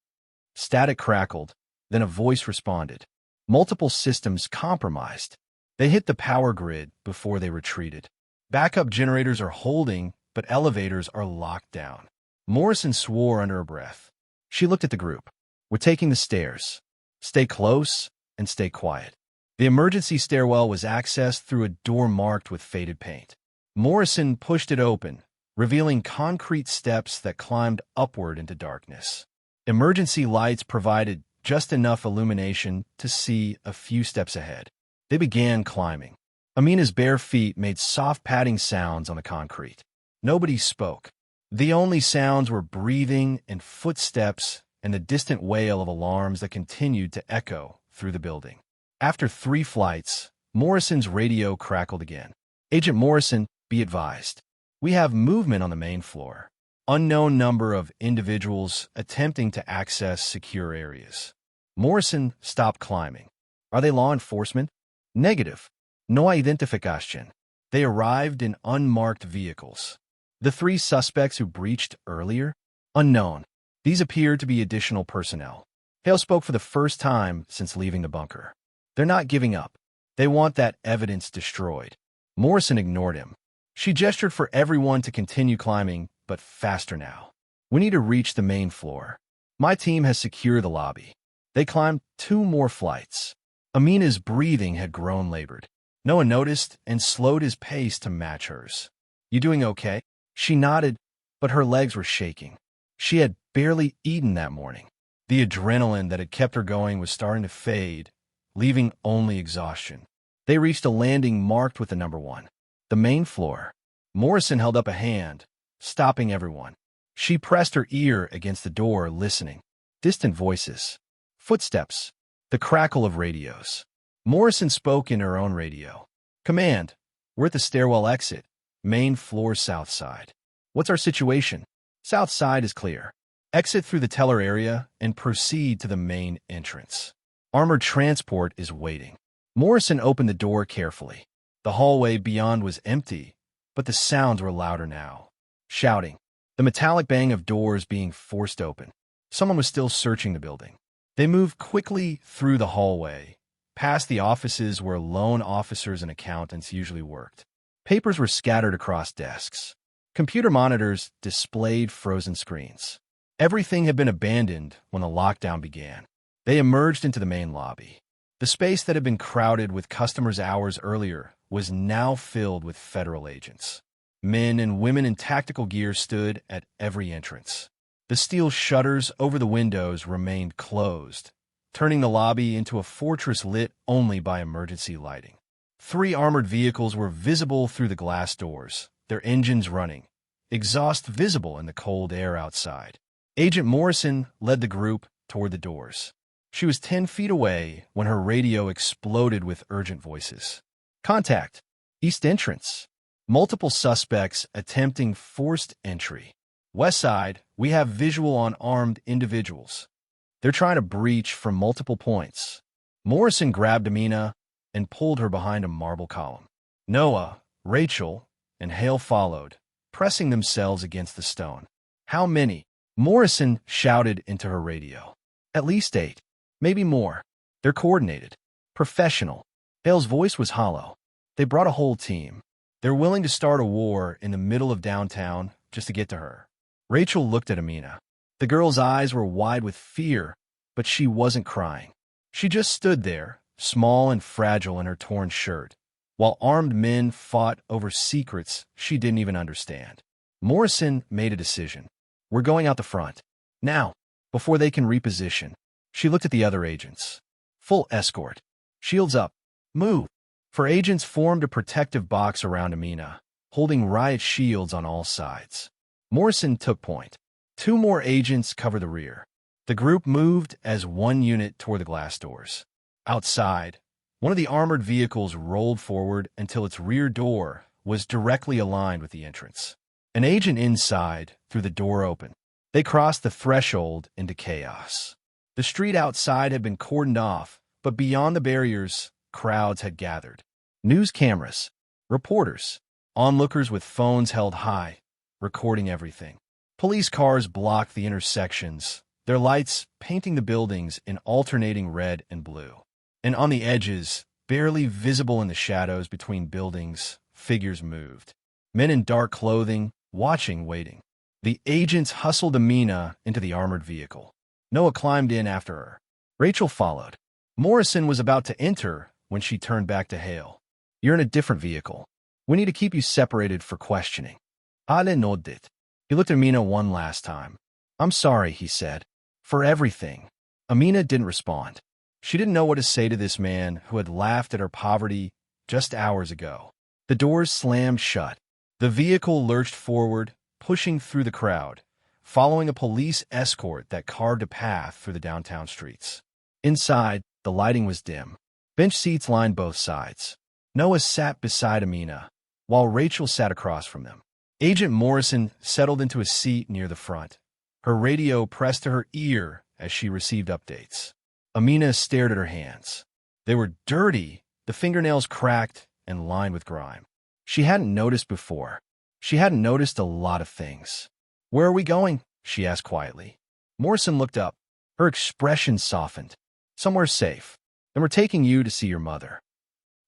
Static crackled, then a voice responded. "Multiple systems compromised. They hit the power grid before they retreated. Backup generators are holding, but elevators are locked down." Morrison swore under her breath. She looked at the group. "We're taking the stairs. Stay close and stay quiet." The emergency stairwell was accessed through a door marked with faded paint. Morrison pushed it open, revealing concrete steps that climbed upward into darkness. Emergency lights provided just enough illumination to see a few steps ahead. They began climbing. Amina's bare feet made soft padding sounds on the concrete. Nobody spoke. The only sounds were breathing and footsteps and the distant wail of alarms that continued to echo through the building. After 3 flights, Morrison's radio crackled again. "Agent Morrison, be advised. We have movement on the main floor. Unknown number of individuals attempting to access secure areas." Morrison stopped climbing. "Are they law enforcement?" "Negative. No identification. They arrived in unmarked vehicles." "The 3 suspects who breached earlier?" "Unknown. These appear to be additional personnel." Hale spoke for the first time since leaving the bunker. They're not giving up. They want that evidence destroyed. Morrison ignored him. She gestured for everyone to continue climbing, but faster now. We need to reach the main floor. My team has secured the lobby. They climbed 2 more flights. Amina's breathing had grown labored. Noah noticed and slowed his pace to match hers. You doing okay? She nodded, but her legs were shaking. She had barely eaten that morning. The adrenaline that had kept her going was starting to fade, leaving only exhaustion. They reached a landing marked with the number 1. The main floor. Morrison held up a hand, stopping everyone. She pressed her ear against the door, listening. Distant voices. Footsteps. The crackle of radios. Morrison spoke in her own radio. Command, we're at the stairwell exit. Main floor south side. What's our situation? South side is clear. Exit through the teller area and proceed to the main entrance. Armored transport is waiting. Morrison opened the door carefully. The hallway beyond was empty, but the sounds were louder now. Shouting. The metallic bang of doors being forced open. Someone was still searching the building. They moved quickly through the hallway, past the offices where loan officers and accountants usually worked. Papers were scattered across desks. Computer monitors displayed frozen screens. Everything had been abandoned when the lockdown began. They emerged into the main lobby. The space that had been crowded with customers hours earlier was now filled with federal agents. Men and women in tactical gear stood at every entrance. The steel shutters over the windows remained closed, turning the lobby into a fortress lit only by emergency lighting. 3 armored vehicles were visible through the glass doors, their engines running, exhaust visible in the cold air outside. Agent Morrison led the group toward the doors. She was 10 feet away when her radio exploded with urgent voices. Contact. East entrance. Multiple suspects attempting forced entry. West side, we have visual on armed individuals. They're trying to breach from multiple points. Morrison grabbed Amina and pulled her behind a marble column. Noah, Rachel, and Hale followed, pressing themselves against the stone. How many? Morrison shouted into her radio. At least 8. Maybe more. They're coordinated. Professional. Hale's voice was hollow. They brought a whole team. They're willing to start a war in the middle of downtown just to get to her. Rachel looked at Amina. The girl's eyes were wide with fear, but she wasn't crying. She just stood there, small and fragile in her torn shirt, while armed men fought over secrets she didn't even understand. Morrison made a decision. We're going out the front. Now, before they can reposition. She looked at the other agents. Full escort. Shields up. Move. 4 agents formed a protective box around Amina, holding riot shields on all sides. Morrison took point. 2 more agents covered the rear. The group moved as one unit toward the glass doors. Outside, one of the armored vehicles rolled forward until its rear door was directly aligned with the entrance. An agent inside threw the door open. They crossed the threshold into chaos. The street outside had been cordoned off, but beyond the barriers, crowds had gathered. News cameras, reporters, onlookers with phones held high, recording everything. Police cars blocked the intersections, their lights painting the buildings in alternating red and blue. And on the edges, barely visible in the shadows between buildings, figures moved. Men in dark clothing, watching, waiting. The agents hustled Amina into the armored vehicle. Noah climbed in after her. Rachel followed. Morrison was about to enter when she turned back to Hale. You're in a different vehicle. We need to keep you separated for questioning. Ale nodded. He looked at Amina one last time. I'm sorry, he said. For everything. Amina didn't respond. She didn't know what to say to this man who had laughed at her poverty just hours ago. The doors slammed shut. The vehicle lurched forward, pushing through the crowd, following a police escort that carved a path through the downtown streets. Inside, the lighting was dim. Bench seats lined both sides. Noah sat beside Amina, while Rachel sat across from them. Agent Morrison settled into a seat near the front, her radio pressed to her ear as she received updates. Amina stared at her hands. They were dirty, the fingernails cracked and lined with grime. She hadn't noticed before. She hadn't noticed a lot of things. Where are we going? She asked quietly. Morrison looked up. Her expression softened. Somewhere safe. Then we're taking you to see your mother.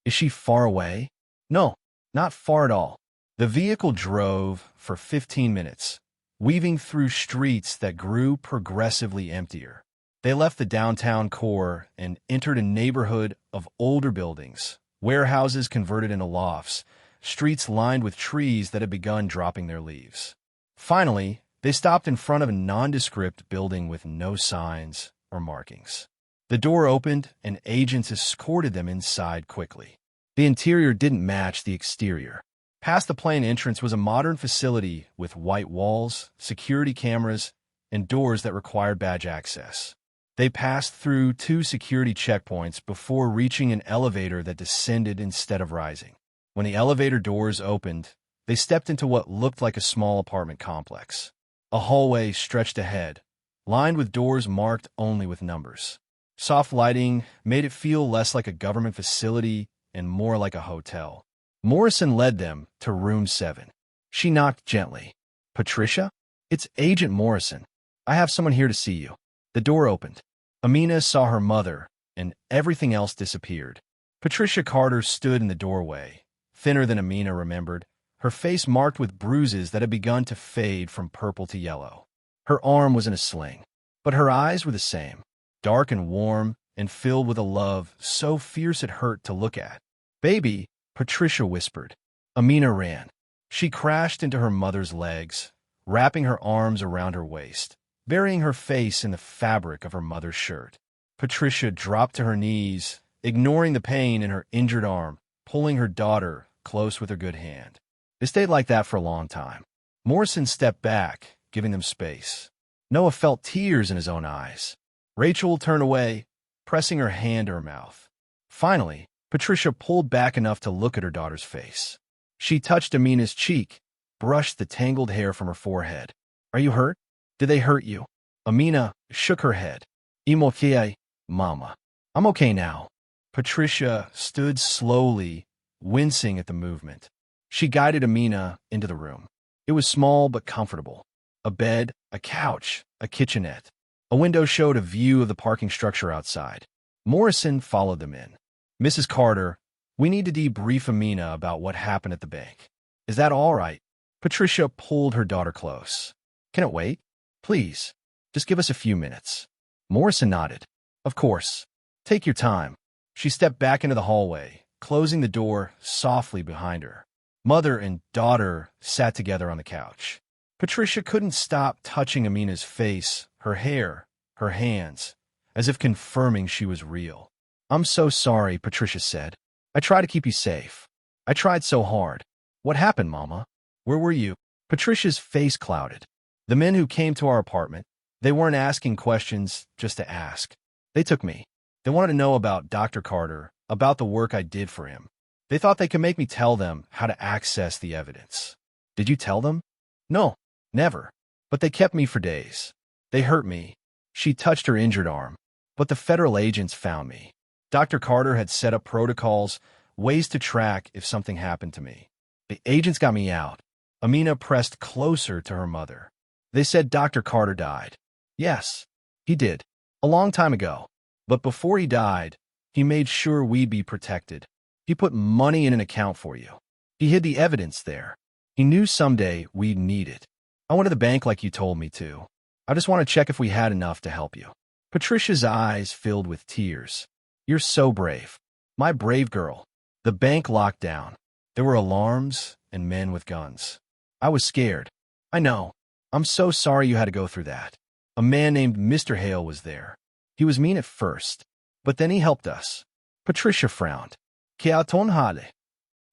Is she far away? No, not far at all. The vehicle drove for 15 minutes, weaving through streets that grew progressively emptier. They left the downtown core and entered a neighborhood of older buildings, warehouses converted into lofts, streets lined with trees that had begun dropping their leaves. Finally, they stopped in front of a nondescript building with no signs or markings. The door opened, and agents escorted them inside quickly. The interior didn't match the exterior. Past the plain entrance was a modern facility with white walls, security cameras, and doors that required badge access. They passed through 2 security checkpoints before reaching an elevator that descended instead of rising. When the elevator doors opened, they stepped into what looked like a small apartment complex. A hallway stretched ahead, lined with doors marked only with numbers. Soft lighting made it feel less like a government facility and more like a hotel. Morrison led them to room 7. She knocked gently. "Patricia? It's Agent Morrison. I have someone here to see you." The door opened. Amina saw her mother, and everything else disappeared. Patricia Carter stood in the doorway, thinner than Amina remembered, her face marked with bruises that had begun to fade from purple to yellow. Her arm was in a sling, but her eyes were the same, dark and warm and filled with a love so fierce it hurt to look at. "Baby," Patricia whispered. Amina ran. She crashed into her mother's legs, wrapping her arms around her waist, burying her face in the fabric of her mother's shirt. Patricia dropped to her knees, ignoring the pain in her injured arm, pulling her daughter close with her good hand. They stayed like that for a long time. Morrison stepped back, giving them space. Noah felt tears in his own eyes. Rachel turned away, pressing her hand to her mouth. Finally, Patricia pulled back enough to look at her daughter's face. She touched Amina's cheek, brushed the tangled hair from her forehead. "Are you hurt? Did they hurt you?" Amina shook her head. "I'm okay, Mama. I'm okay now." Patricia stood slowly, wincing at the movement. She guided Amina into the room. It was small but comfortable. A bed, a couch, a kitchenette. A window showed a view of the parking structure outside. Morrison followed them in. "Mrs. Carter, we need to debrief Amina about what happened at the bank. Is that all right?" Patricia pulled her daughter close. "Can it wait? Please, just give us a few minutes." Morrison nodded. "Of course. Take your time." She stepped back into the hallway, closing the door softly behind her. Mother and daughter sat together on the couch. Patricia couldn't stop touching Amina's face, her hair, her hands, as if confirming she was real. "I'm so sorry," Patricia said. "I try to keep you safe. I tried so hard." "What happened, Mama? Where were you?" Patricia's face clouded. "The men who came to our apartment, they weren't asking questions just to ask. They took me. They wanted to know about Dr. Carter, about the work I did for him. They thought they could make me tell them how to access the evidence." "Did you tell them?" "No, never. But they kept me for days. They hurt me." She touched her injured arm. "But the federal agents found me. Dr. Carter had set up protocols, ways to track if something happened to me. The agents got me out." Amina pressed closer to her mother. "They said Dr. Carter died." "Yes, he did. A long time ago. But before he died, he made sure we'd be protected. He put money in an account for you. He hid the evidence there. He knew someday we'd need it. I went to the bank like you told me to. I just want to check if we had enough to help you." Patricia's eyes filled with tears. "You're so brave. My brave girl." The bank locked down. There were alarms and men with guns. "I was scared." "I know. I'm so sorry you had to go through that." A man named Mr. Hale was there. He was mean at first, but then he helped us. Patricia frowned. "Keaton Hale.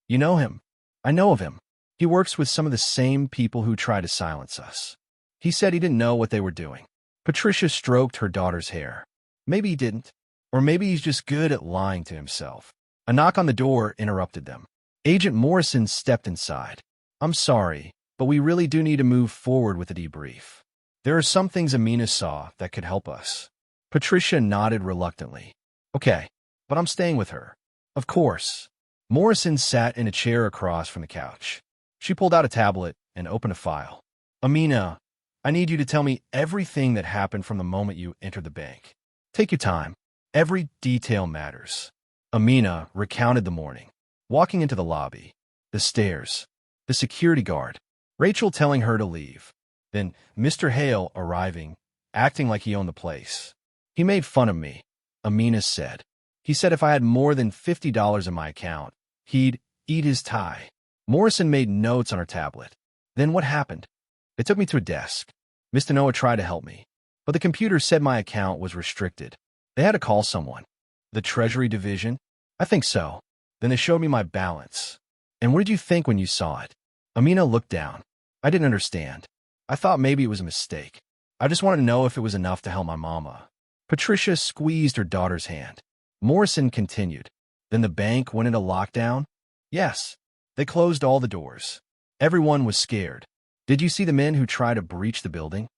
You know him?" "I know of him. He works with some of the same people who try to silence us." He said he didn't know what they were doing. Patricia stroked her daughter's hair. "Maybe he didn't. Or maybe he's just good at lying to himself." A knock on the door interrupted them. Agent Morrison stepped inside. "I'm sorry, but we really do need to move forward with the debrief. There are some things Amina saw that could help us." Patricia nodded reluctantly. "Okay, but I'm staying with her." "Of course." Morrison sat in a chair across from the couch. She pulled out a tablet and opened a file. "Amina, I need you to tell me everything that happened from the moment you entered the bank. Take your time. Every detail matters. Amina recounted the morning. Walking into the lobby, the stairs, the security guard, Rachel telling her to leave. Then Mr. Hale arriving, acting like he owned the place. He made fun of me, Amina said. He said if I had more than $50 in my account, he'd eat his tie. Morrison made notes on her tablet. Then what happened? They took me to a desk. Mr. Noah tried to help me, but the computer said my account was restricted. They had to call someone. The Treasury Division? I think so. Then they showed me my balance. And what did you think when you saw it? Amina looked down. I didn't understand. I thought maybe it was a mistake. I just wanted to know if it was enough to help my mama. Patricia squeezed her daughter's hand. Morrison continued. Then the bank went into lockdown? Yes. They closed all the doors. Everyone was scared. Did you see the men who tried to breach the building?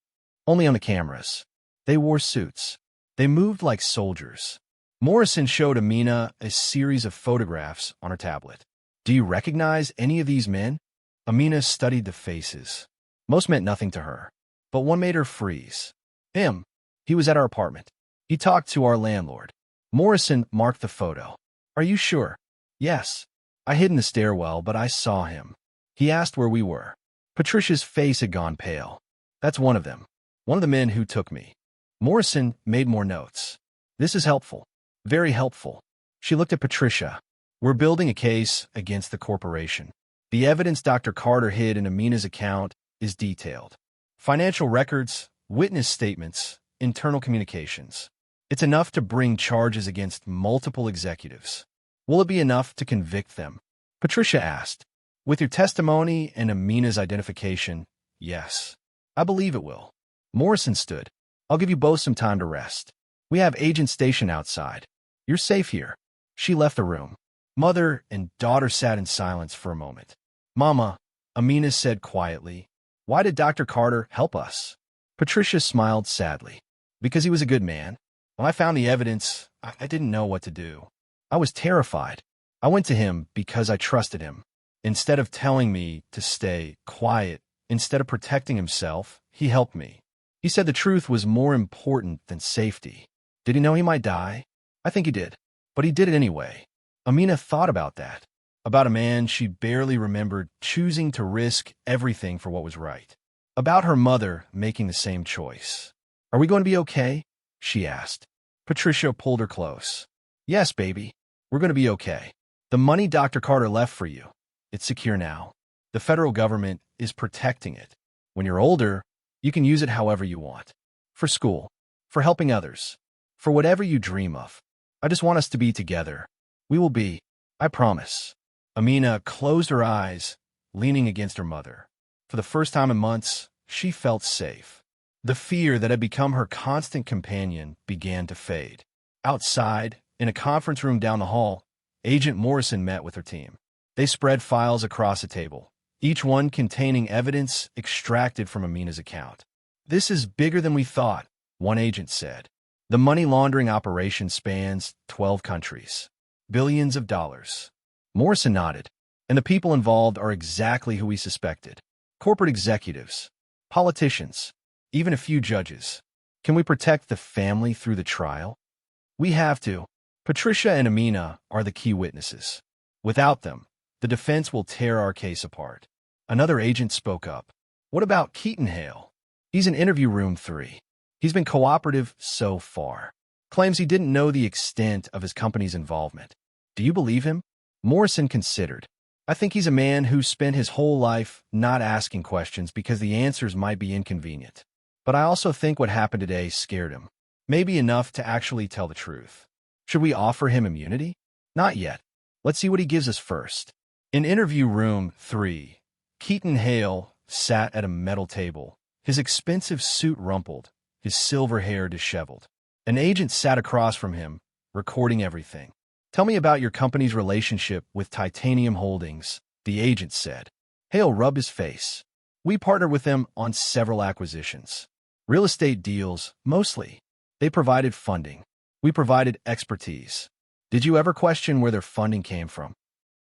Only on the cameras. They wore suits. They moved like soldiers. Morrison showed Amina a series of photographs on her tablet. Do you recognize any of these men? Amina studied the faces. Most meant nothing to her, but one made her freeze. Him. He was at our apartment. He talked to our landlord. Morrison marked the photo. Are you sure? Yes. I hid in the stairwell, but I saw him. He asked where we were. Patricia's face had gone pale. That's one of them. One of the men who took me. Morrison made more notes. This is helpful. Very helpful. She looked at Patricia. We're building a case against the corporation. The evidence Dr. Carter hid in Amina's account is detailed. Financial records, witness statements, internal communications. It's enough to bring charges against multiple executives. Will it be enough to convict them? Patricia asked. With your testimony and Amina's identification, yes. I believe it will. Morrison stood. I'll give you both some time to rest. We have agents stationed outside. You're safe here. She left the room. Mother and daughter sat in silence for a moment. Mama, Amina said quietly, why did Dr. Carter help us? Patricia smiled sadly. Because he was a good man. When I found the evidence, I didn't know what to do. I was terrified. I went to him because I trusted him. Instead of telling me to stay quiet, instead of protecting himself, he helped me. He said the truth was more important than safety. Did he know he might die? I think he did. But he did it anyway. Amina thought about that. About a man she barely remembered choosing to risk everything for what was right. About her mother making the same choice. Are we going to be okay? She asked. Patricia pulled her close. Yes, baby. We're going to be okay. The money Dr. Carter left for you. It's secure now. The federal government is protecting it. When you're older, you can use it however you want. For school. For helping others. For whatever you dream of. I just want us to be together. We will be. I promise. Amina closed her eyes, leaning against her mother. For the first time in months, she felt safe. The fear that had become her constant companion began to fade. Outside, in a conference room down the hall, Agent Morrison met with her team. They spread files across a table, each one containing evidence extracted from Amina's account. This is bigger than we thought, one agent said. The money laundering operation spans 12 countries. Billions of dollars. Morrison nodded. And the people involved are exactly who we suspected. Corporate executives, politicians, even a few judges. Can we protect the family through the trial? We have to. Patricia and Amina are the key witnesses. Without them, the defense will tear our case apart. Another agent spoke up. What about Keaton Hale? He's in interview room 3. He's been cooperative so far. Claims he didn't know the extent of his company's involvement. Do you believe him? Morrison considered. I think he's a man who spent his whole life not asking questions because the answers might be inconvenient. But I also think what happened today scared him. Maybe enough to actually tell the truth. Should we offer him immunity? Not yet. Let's see what he gives us first. In interview room 3, Keaton Hale sat at a metal table, his expensive suit rumpled, his silver hair disheveled. An agent sat across from him, recording everything. Tell me about your company's relationship with Titanium Holdings, the agent said. Hale rubbed his face. We partnered with them on several acquisitions. Real estate deals, mostly. They provided funding. We provided expertise. Did you ever question where their funding came from?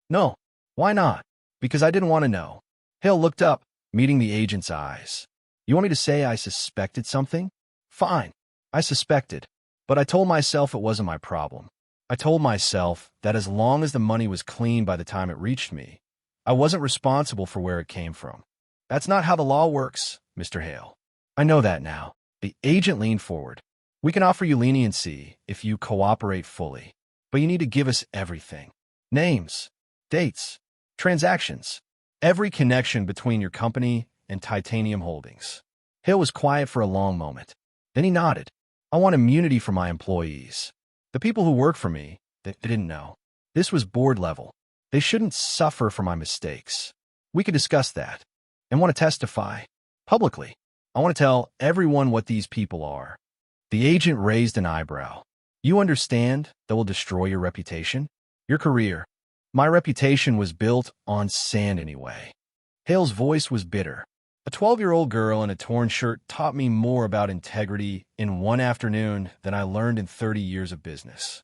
No. Why not? Because I didn't want to know. Hale looked up, meeting the agent's eyes. You want me to say I suspected something? Fine. I suspected. But I told myself it wasn't my problem. I told myself that as long as the money was clean by the time it reached me, I wasn't responsible for where it came from. That's not how the law works, Mr. Hale. I know that now. The agent leaned forward. We can offer you leniency if you cooperate fully, but you need to give us everything. Names, dates, transactions, every connection between your company and Titanium Holdings. Hale was quiet for a long moment. Then he nodded. I want immunity for my employees. The people who work for me, they didn't know. This was board level. They shouldn't suffer for my mistakes. We could discuss that. And want to testify publicly. I want to tell everyone what these people are. The agent raised an eyebrow. You understand that will destroy your reputation? Your career. My reputation was built on sand anyway. Hale's voice was bitter. A 12-year-old girl in a torn shirt taught me more about integrity in one afternoon than I learned in 30 years of business.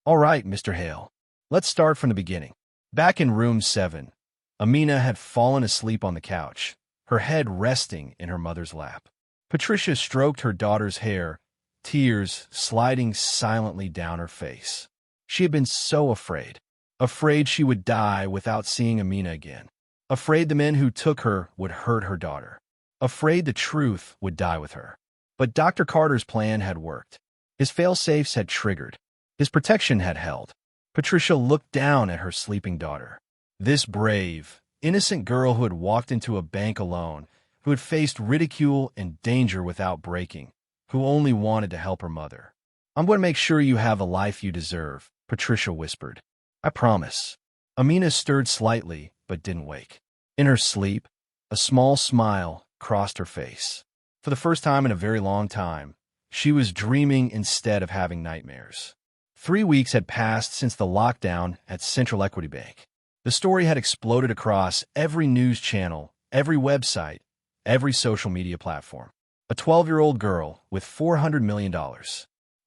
All right, Mr. Hale. Let's start from the beginning. Back in room 7, Amina had fallen asleep on the couch, her head resting in her mother's lap. Patricia stroked her daughter's hair, tears sliding silently down her face. She had been so afraid she would die without seeing Amina again. Afraid the men who took her would hurt her daughter. Afraid the truth would die with her. But Dr. Carter's plan had worked. His fail-safes had triggered. His protection had held. Patricia looked down at her sleeping daughter. This brave, innocent girl who had walked into a bank alone, who had faced ridicule and danger without breaking, who only wanted to help her mother. I'm going to make sure you have the life you deserve, Patricia whispered. I promise. Amina stirred slightly, but didn't wake. In her sleep, a small smile crossed her face. For the first time in a very long time, she was dreaming instead of having nightmares. 3 weeks had passed since the lockdown at Central Equity Bank. The story had exploded across every news channel, every website, every social media platform. A 12-year-old girl with $400 million.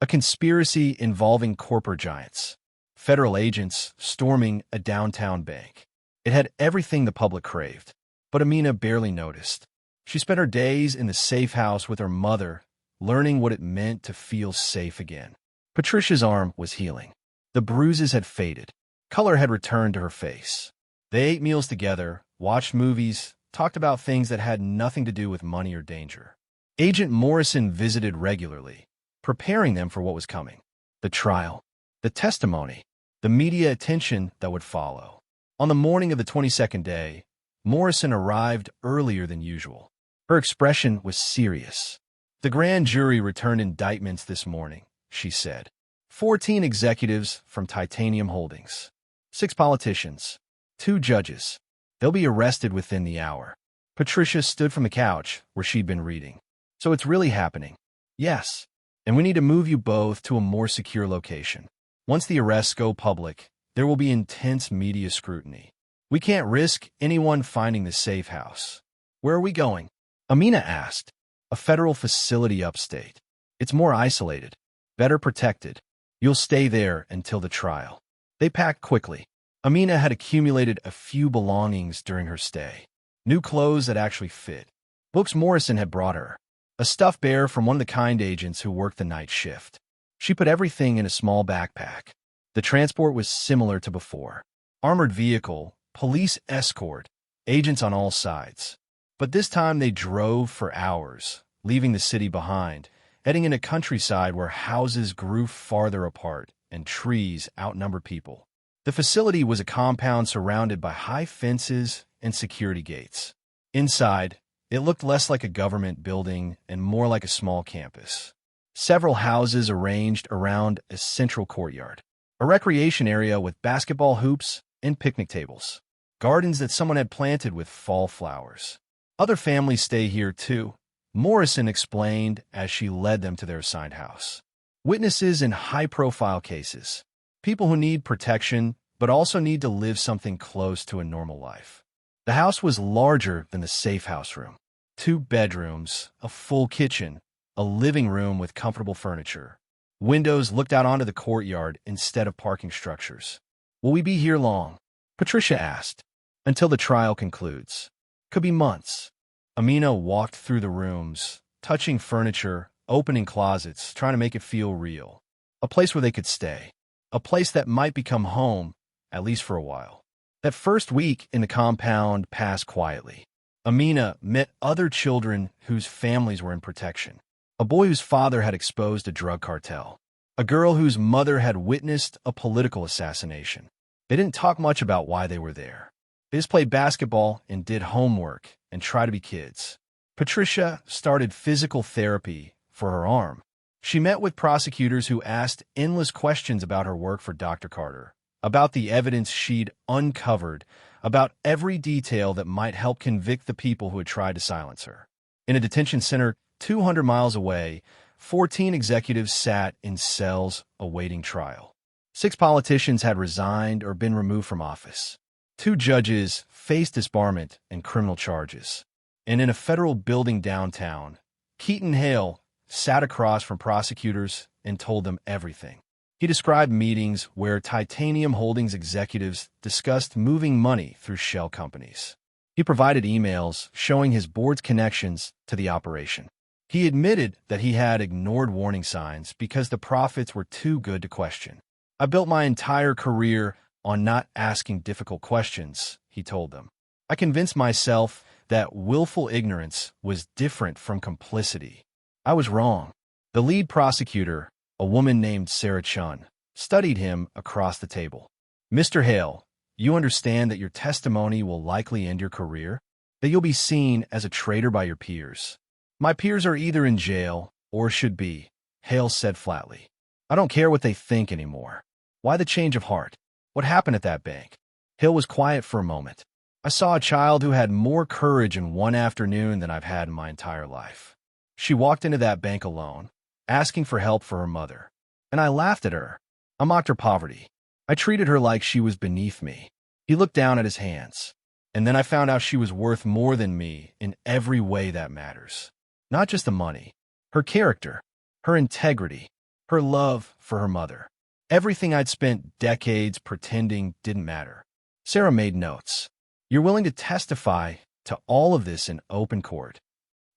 A conspiracy involving corporate giants. Federal agents storming a downtown bank. It had everything the public craved, but Amina barely noticed. She spent her days in the safe house with her mother, learning what it meant to feel safe again. Patricia's arm was healing. The bruises had faded. Color had returned to her face. They ate meals together, watched movies, talked about things that had nothing to do with money or danger. Agent Morrison visited regularly, preparing them for what was coming. The trial, the testimony, the media attention that would follow. On the morning of the 22nd day, Morrison arrived earlier than usual. Her expression was serious. The grand jury returned indictments this morning, she said. 14 executives from Titanium Holdings. 6 politicians. 2 judges. They'll be arrested within the hour. Patricia stood from the couch where she'd been reading. So it's really happening. Yes. And we need to move you both to a more secure location. Once the arrests go public, there will be intense media scrutiny. We can't risk anyone finding the safe house. Where are we going? Amina asked. A federal facility upstate. It's more isolated, better protected. You'll stay there until the trial. They packed quickly. Amina had accumulated a few belongings during her stay. New clothes that actually fit. Books Morrison had brought her. A stuffed bear from one of the kind agents who worked the night shift. She put everything in a small backpack. The transport was similar to before. Armored vehicle, police escort, agents on all sides. But this time they drove for hours, leaving the city behind, heading into countryside where houses grew farther apart and trees outnumbered people. The facility was a compound surrounded by high fences and security gates. Inside, it looked less like a government building and more like a small campus. Several houses arranged around a central courtyard. A recreation area with basketball hoops and picnic tables. Gardens that someone had planted with fall flowers. Other families stay here too, Morrison explained as she led them to their assigned house. Witnesses in high-profile cases. People who need protection, but also need to live something close to a normal life. The house was larger than the safe house room. 2 bedrooms, a full kitchen, a living room with comfortable furniture. Windows looked out onto the courtyard instead of parking structures. Will we be here long? Patricia asked. Until the trial concludes. Could be months. Amina walked through the rooms, touching furniture, opening closets, trying to make it feel real. A place where they could stay. A place that might become home, at least for a while. That first week in the compound passed quietly. Amina met other children whose families were in protection. A boy whose father had exposed a drug cartel. A girl whose mother had witnessed a political assassination. They didn't talk much about why they were there. They just played basketball and did homework and tried to be kids. Patricia started physical therapy for her arm. She met with prosecutors who asked endless questions about her work for Dr. Carter, about the evidence she'd uncovered, about every detail that might help convict the people who had tried to silence her. In a detention center 200 miles away, 14 executives sat in cells awaiting trial. 6 politicians had resigned or been removed from office. 2 judges faced disbarment and criminal charges. And in a federal building downtown, Keaton Hale sat across from prosecutors and told them everything. He described meetings where Titanium Holdings executives discussed moving money through shell companies. He provided emails showing his board's connections to the operation. He admitted that he had ignored warning signs because the profits were too good to question. I built my entire career on not asking difficult questions, he told them. I convinced myself that willful ignorance was different from complicity. I was wrong. The lead prosecutor, a woman named Sarah Chun, studied him across the table. Mr. Hale, you understand that your testimony will likely end your career? That you'll be seen as a traitor by your peers? My peers are either in jail or should be, Hale said flatly. I don't care what they think anymore. Why the change of heart? What happened at that bank? Hale was quiet for a moment. I saw a child who had more courage in one afternoon than I've had in my entire life. She walked into that bank alone, asking for help for her mother. And I laughed at her. I mocked her poverty. I treated her like she was beneath me. He looked down at his hands. And then I found out she was worth more than me in every way that matters. Not just the money. Her character. Her integrity. Her love for her mother. Everything I'd spent decades pretending didn't matter. Sarah made notes. You're willing to testify to all of this in open court?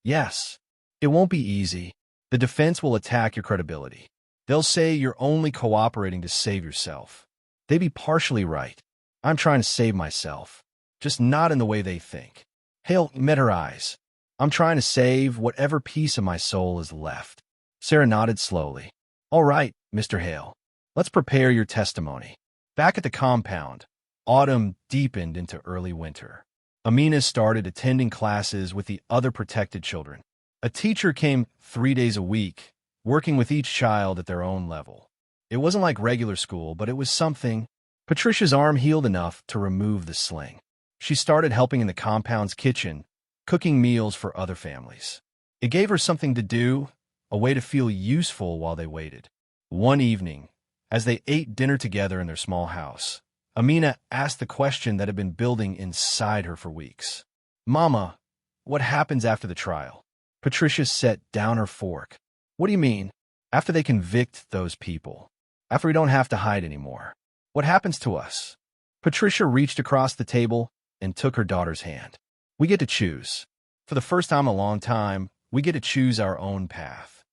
Yes. It won't be easy. The defense will attack your credibility. They'll say you're only cooperating to save yourself. They'd be partially right. I'm trying to save myself, just not in the way they think. Hale met her eyes. I'm trying to save whatever piece of my soul is left. Sarah nodded slowly. All right, Mr. Hale. Let's prepare your testimony. Back at the compound, autumn deepened into early winter. Amina started attending classes with the other protected children. A teacher came 3 days a week, working with each child at their own level. It wasn't like regular school, but it was something. Patricia's arm healed enough to remove the sling. She started helping in the compound's kitchen, cooking meals for other families. It gave her something to do, a way to feel useful while they waited. One evening, as they ate dinner together in their small house, Amina asked the question that had been building inside her for weeks. Mama, what happens after the trial? Patricia set down her fork. What do you mean? After they convict those people? After we don't have to hide anymore? What happens to us? Patricia reached across the table and took her daughter's hand. We get to choose. For the first time in a long time, we get to choose our own path.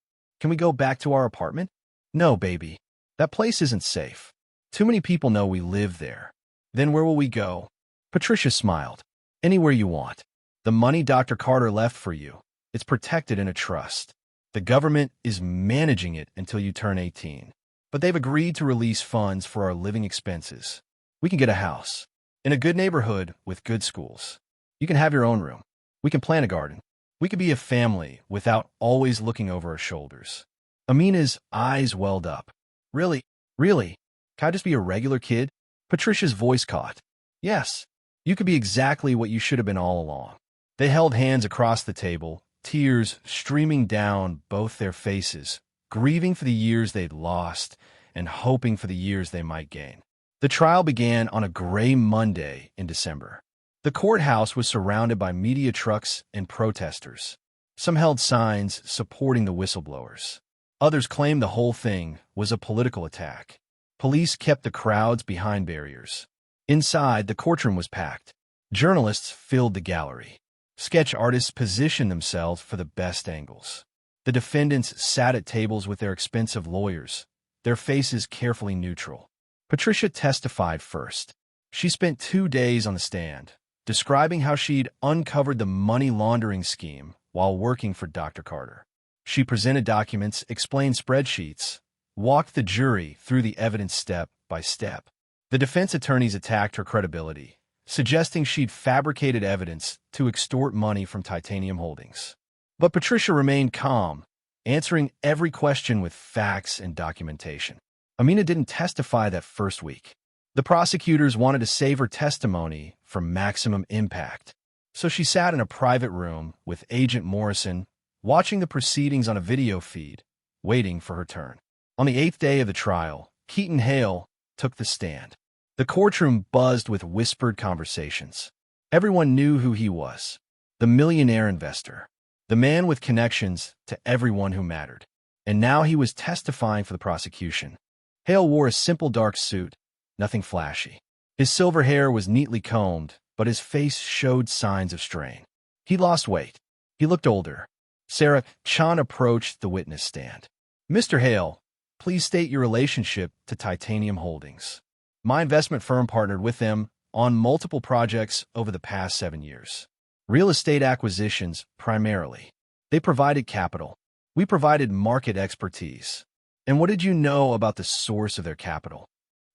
Can we go back to our apartment? No, baby. That place isn't safe. Too many people know we live there. Then where will we go? Patricia smiled. Anywhere you want. The money Dr. Carter left for you. It's protected in a trust. The government is managing it until you turn 18. But they've agreed to release funds for our living expenses. We can get a house. In a good neighborhood with good schools. You can have your own room. We can plant a garden. We could be a family without always looking over our shoulders. Amina's eyes welled up. Really? Really? Can I just be a regular kid? Patricia's voice caught. Yes. You could be exactly what you should have been all along. They held hands across the table, tears streaming down both their faces, grieving for the years they'd lost and hoping for the years they might gain. The trial began on a gray Monday in December. The courthouse was surrounded by media trucks and protesters. Some held signs supporting the whistleblowers. Others claimed the whole thing was a political attack. Police kept the crowds behind barriers. Inside, the courtroom was packed. Journalists filled the gallery. Sketch artists positioned themselves for the best angles. The defendants sat at tables with their expensive lawyers, their faces carefully neutral. Patricia testified first. She spent 2 days on the stand, describing how she'd uncovered the money laundering scheme while working for Dr. Carter. She presented documents, explained spreadsheets, walked the jury through the evidence step by step. The defense attorneys attacked her credibility, suggesting she'd fabricated evidence to extort money from Titanium Holdings. But Patricia remained calm, answering every question with facts and documentation. Amina didn't testify that first week. The prosecutors wanted to save her testimony for maximum impact. So she sat in a private room with Agent Morrison, watching the proceedings on a video feed, waiting for her turn. On the 8th day of the trial, Keaton Hale took the stand. The courtroom buzzed with whispered conversations. Everyone knew who he was. The millionaire investor. The man with connections to everyone who mattered. And now he was testifying for the prosecution. Hale wore a simple dark suit, nothing flashy. His silver hair was neatly combed, but his face showed signs of strain. He lost weight. He looked older. Sarah Chan approached the witness stand. "Mr. Hale, please state your relationship to Titanium Holdings." "My investment firm partnered with them on multiple projects over the past 7 years. Real estate acquisitions, primarily. They provided capital. We provided market expertise." "And what did you know about the source of their capital?"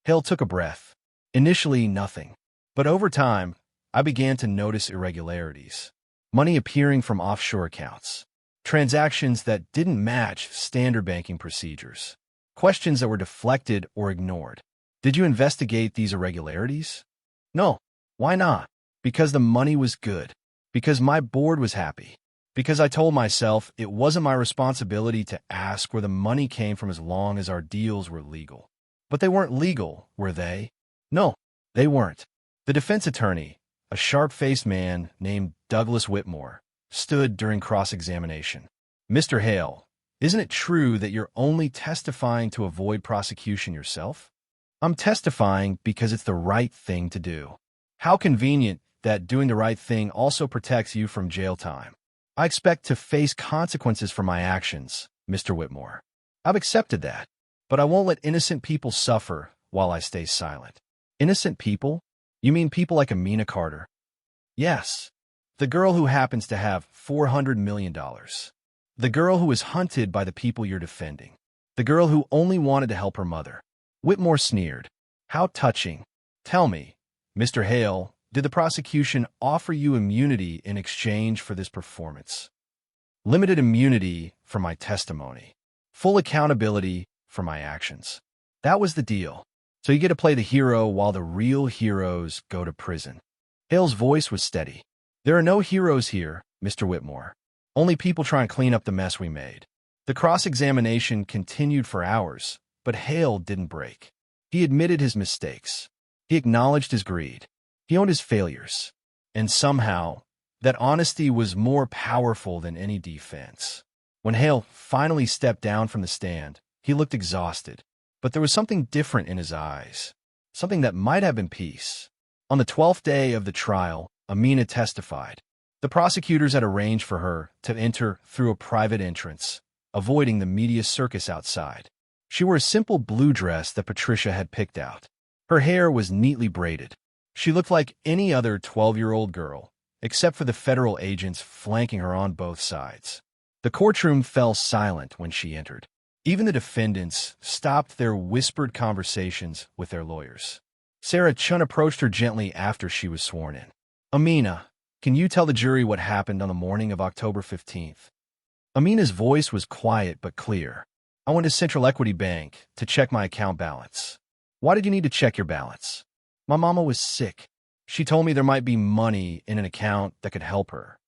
Hale took a breath. "Initially, nothing. But over time, I began to notice irregularities. Money appearing from offshore accounts. Transactions that didn't match standard banking procedures. Questions that were deflected or ignored." "Did you investigate these irregularities?" "No." "Why not?" "Because the money was good. Because my board was happy. Because I told myself it wasn't my responsibility to ask where the money came from as long as our deals were legal." "But they weren't legal, were they?" "No, they weren't." The defense attorney, a sharp-faced man named Douglas Whitmore, stood during cross-examination. "Mr. Hale, isn't it true that you're only testifying to avoid prosecution yourself?" "I'm testifying because it's the right thing to do." "How convenient that doing the right thing also protects you from jail time." "I expect to face consequences for my actions, Mr. Whitmore. I've accepted that. But I won't let innocent people suffer while I stay silent." "Innocent people? You mean people like Amina Carter?" "Yes. The girl who happens to have $400 million. The girl who was hunted by the people you're defending. The girl who only wanted to help her mother." Whitmore sneered. "How touching. Tell me, Mr. Hale, did the prosecution offer you immunity in exchange for this performance?" "Limited immunity for my testimony. Full accountability for my actions. That was the deal. So you get to play the hero while the real heroes go to prison." Hale's voice was steady. "There are no heroes here, Mr. Whitmore. Only people trying to clean up the mess we made." The cross-examination continued for hours, but Hale didn't break. He admitted his mistakes. He acknowledged his greed. He owned his failures. And somehow, that honesty was more powerful than any defense. When Hale finally stepped down from the stand, he looked exhausted. But there was something different in his eyes. Something that might have been peace. On the 12th day of the trial, Amina testified. The prosecutors had arranged for her to enter through a private entrance, avoiding the media circus outside. She wore a simple blue dress that Patricia had picked out. Her hair was neatly braided. She looked like any other 12-year-old girl, except for the federal agents flanking her on both sides. The courtroom fell silent when she entered. Even the defendants stopped their whispered conversations with their lawyers. Sarah Chun approached her gently after she was sworn in. "Amina, can you tell the jury what happened on the morning of October 15th? Amina's voice was quiet but clear. "I went to Central Equity Bank to check my account balance." "Why did you need to check your balance?" "My mama was sick. She told me there might be money in an account that could help her."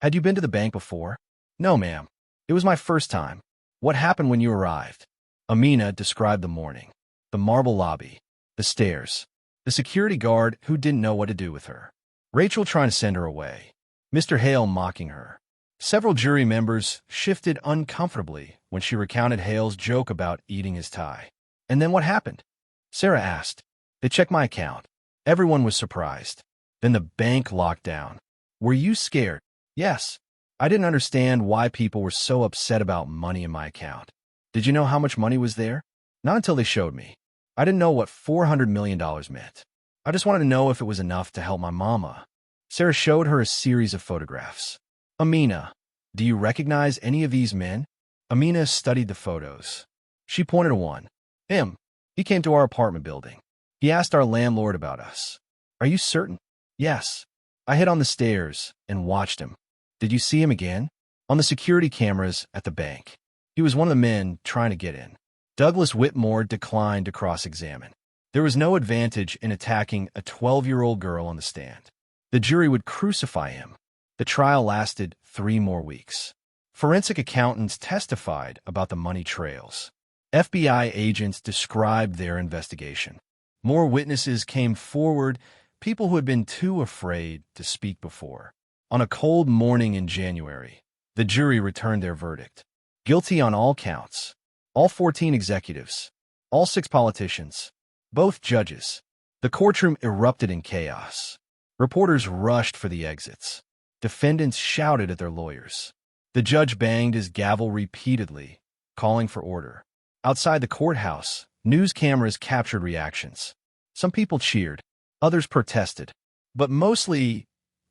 "Had you been to the bank before?" "No, ma'am. It was my first time." "What happened when you arrived?" Amina described the morning. The marble lobby, the stairs, the security guard who didn't know what to do with her. Rachel trying to send her away. Mr. Hale mocking her. Several jury members shifted uncomfortably when she recounted Hale's joke about eating his tie. "And then what happened?" Sarah asked. "They checked my account." Everyone was surprised. "Then the bank locked down." "Were you scared?" Yes. I didn't understand why people were so upset about money in my account. Did you know how much money was there? Not until they showed me. I didn't know what $400 million meant. I just wanted to know if it was enough to help my mama. Sarah showed her a series of photographs. Amina, do you recognize any of these men? Amina studied the photos. She pointed to one. Him. He came to our apartment building. He asked our landlord about us. Are you certain? Yes. I hid on the stairs and watched him. Did you see him again? On the security cameras at the bank. He was one of the men trying to get in. Douglas Whitmore declined to cross-examine. There was no advantage in attacking a 12-year-old girl on the stand. The jury would crucify him. The trial lasted 3 more weeks. Forensic accountants testified about the money trails. FBI agents described their investigation. More witnesses came forward, people who had been too afraid to speak before. On a cold morning in January, the jury returned their verdict. Guilty on all counts. All 14 executives. All 6 politicians. Both judges. The courtroom erupted in chaos. Reporters rushed for the exits. Defendants shouted at their lawyers. The judge banged his gavel repeatedly, calling for order. Outside the courthouse, news cameras captured reactions. Some people cheered. Others protested. But mostly,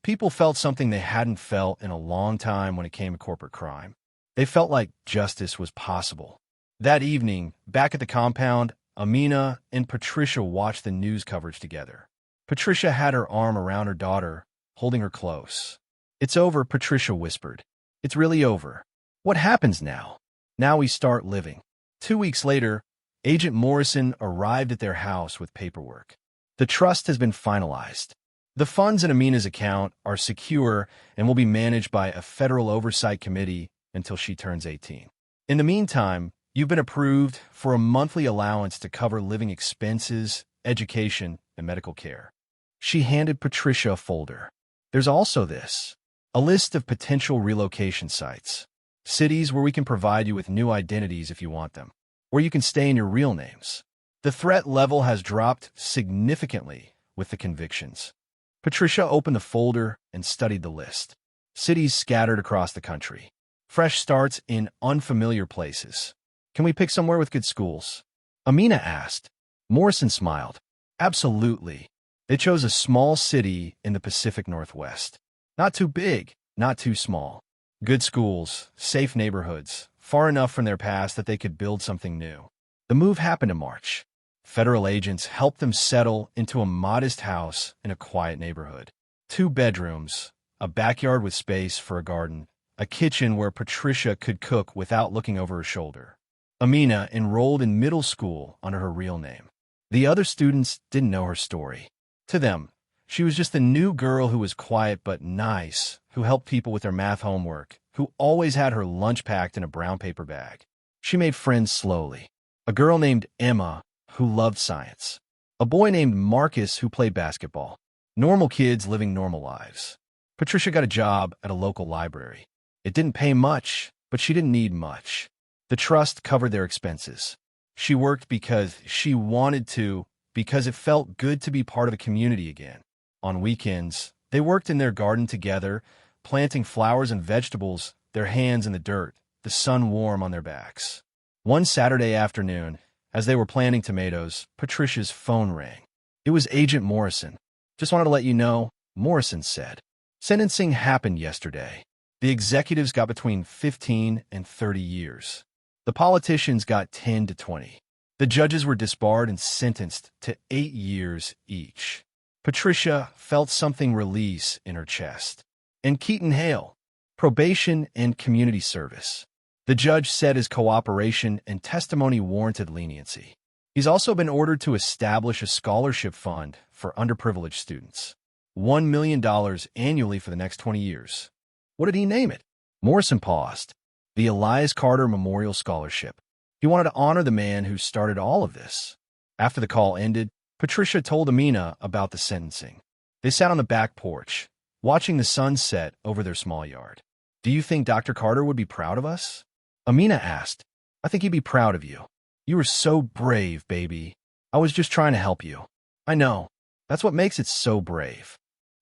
people felt something they hadn't felt in a long time when it came to corporate crime. They felt like justice was possible. That evening, back at the compound, Amina and Patricia watched the news coverage together. Patricia had her arm around her daughter, holding her close. It's over, Patricia whispered. It's really over. What happens now? Now we start living. 2 weeks later, Agent Morrison arrived at their house with paperwork. The trust has been finalized. The funds in Amina's account are secure and will be managed by a federal oversight committee until she turns 18. In the meantime, you've been approved for a monthly allowance to cover living expenses, education, and medical care. She handed Patricia a folder. There's also this, a list of potential relocation sites, cities where we can provide you with new identities if you want them, where you can stay in your real names. The threat level has dropped significantly with the convictions. Patricia opened the folder and studied the list. Cities scattered across the country. Fresh starts in unfamiliar places. Can we pick somewhere with good schools? Amina asked. Morrison smiled. Absolutely. They chose a small city in the Pacific Northwest. Not too big, not too small. Good schools, safe neighborhoods, far enough from their past that they could build something new. The move happened in March. Federal agents helped them settle into a modest house in a quiet neighborhood. 2 bedrooms, a backyard with space for a garden, a kitchen where Patricia could cook without looking over her shoulder. Amina enrolled in middle school under her real name. The other students didn't know her story. To them, she was just the new girl who was quiet but nice, who helped people with their math homework, who always had her lunch packed in a brown paper bag. She made friends slowly. A girl named Emma, who loved science. A boy named Marcus, who played basketball. Normal kids living normal lives. Patricia got a job at a local library. It didn't pay much, but she didn't need much. The trust covered their expenses. She worked because she wanted to, because it felt good to be part of a community again. On weekends, they worked in their garden together, planting flowers and vegetables, their hands in the dirt, the sun warm on their backs. One Saturday afternoon, as they were planting tomatoes, Patricia's phone rang. It was Agent Morrison. Just wanted to let you know, Morrison said. Sentencing happened yesterday. The executives got between 15 and 30 years. The politicians got 10 to 20. The judges were disbarred and sentenced to 8 years each. Patricia felt something release in her chest. And Keaton Hale, probation and community service. The judge said his cooperation and testimony warranted leniency. He's also been ordered to establish a scholarship fund for underprivileged students. $1 million annually for the next 20 years. What did he name it? Morrison paused. The Amina Carter Memorial Scholarship. He wanted to honor the man who started all of this. After the call ended, Patricia told Amina about the sentencing. They sat on the back porch, watching the sun set over their small yard. Do you think Dr. Carter would be proud of us? Amina asked. I think he'd be proud of you. You were so brave, baby. I was just trying to help you. I know. That's what makes it so brave.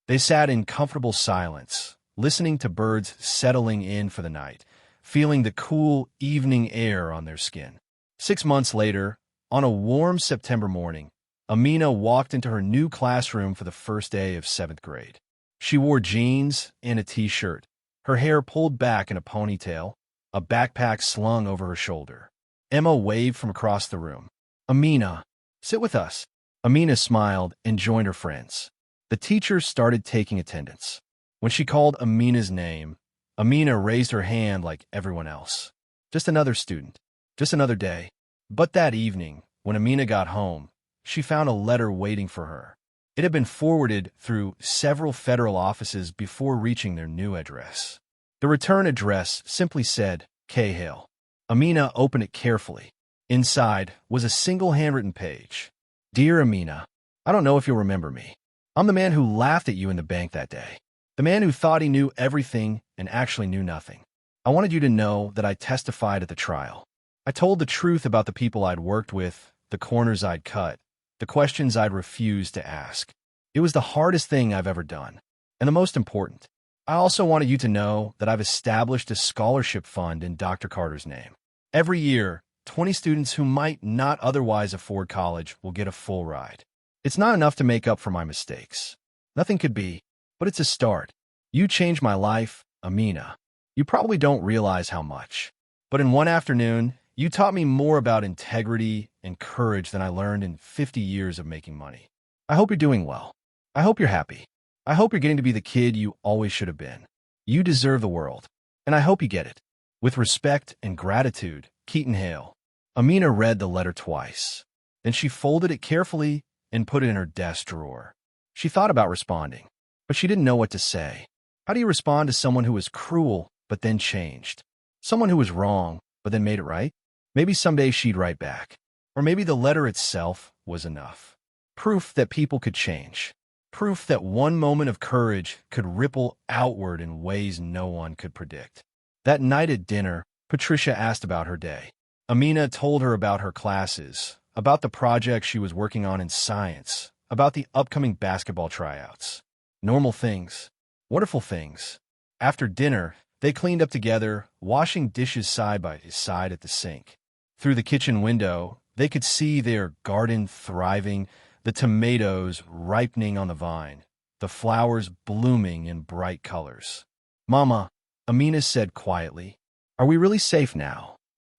They sat in comfortable silence, listening to birds settling in for the night, feeling the cool evening air on their skin. 6 months later, on a warm September morning, Amina walked into her new classroom for the first day of 7th grade. She wore jeans and a t-shirt, her hair pulled back in a ponytail, a backpack slung over her shoulder. Emma waved from across the room. "Amina, sit with us." Amina smiled and joined her friends. The teacher started taking attendance. When she called Amina's name, Amina raised her hand like everyone else. Just another student. Just another day. But that evening, when Amina got home, she found a letter waiting for her. It had been forwarded through several federal offices before reaching their new address. The return address simply said, K. Hale. Amina opened it carefully. Inside was a single handwritten page. "Dear Amina, I don't know if you'll remember me. I'm the man who laughed at you in the bank that day. The man who thought he knew everything and actually knew nothing. I wanted you to know that I testified at the trial. I told the truth about the people I'd worked with, the corners I'd cut, the questions I'd refused to ask. It was the hardest thing I've ever done. And the most important, I also wanted you to know that I've established a scholarship fund in Dr. Carter's name. Every year, 20 students who might not otherwise afford college will get a full ride. It's not enough to make up for my mistakes. Nothing could be, but it's a start. You changed my life, Amina. You probably don't realize how much. But in one afternoon, you taught me more about integrity and courage than I learned in 50 years of making money. I hope you're doing well. I hope you're happy. I hope you're getting to be the kid you always should have been. You deserve the world, and I hope you get it. With respect and gratitude, Keaton Hale." Amina read the letter twice. Then she folded it carefully and put it in her desk drawer. She thought about responding, but she didn't know what to say. How do you respond to someone who was cruel but then changed? Someone who was wrong but then made it right? Maybe someday she'd write back. Or maybe the letter itself was enough. Proof that people could change. Proof that one moment of courage could ripple outward in ways no one could predict. That night at dinner, Patricia asked about her day. Amina told her about her classes, about the project she was working on in science, about the upcoming basketball tryouts. Normal things. Wonderful things. After dinner, they cleaned up together, washing dishes side by side at the sink. Through the kitchen window, they could see their garden thriving, the tomatoes ripening on the vine, the flowers blooming in bright colors. "Mama," Amina said quietly, "are we really safe now?"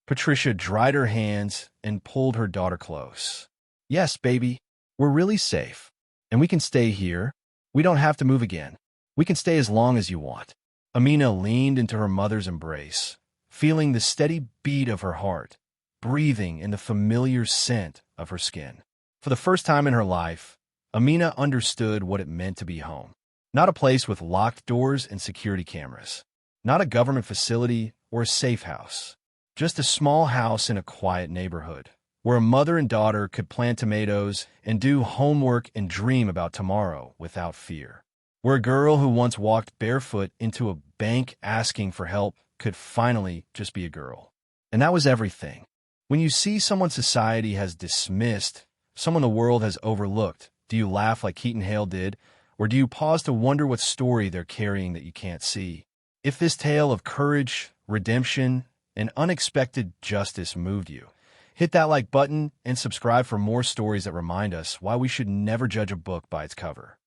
Patricia dried her hands and pulled her daughter close. "Yes, baby, we're really safe. And we can stay here. We don't have to move again. We can stay as long as you want." Amina leaned into her mother's embrace, feeling the steady beat of her heart, breathing in the familiar scent of her skin. For the first time in her life, Amina understood what it meant to be home. Not a place with locked doors and security cameras. Not a government facility or a safe house. Just a small house in a quiet neighborhood, where a mother and daughter could plant tomatoes and do homework and dream about tomorrow without fear. Where a girl who once walked barefoot into a bank asking for help could finally just be a girl. And that was everything. When you see someone society has dismissed, someone the world has overlooked, do you laugh like Keaton Hale did, or do you pause to wonder what story they're carrying that you can't see? If this tale of courage, redemption, and unexpected justice moved you, hit that like button and subscribe for more stories that remind us why we should never judge a book by its cover.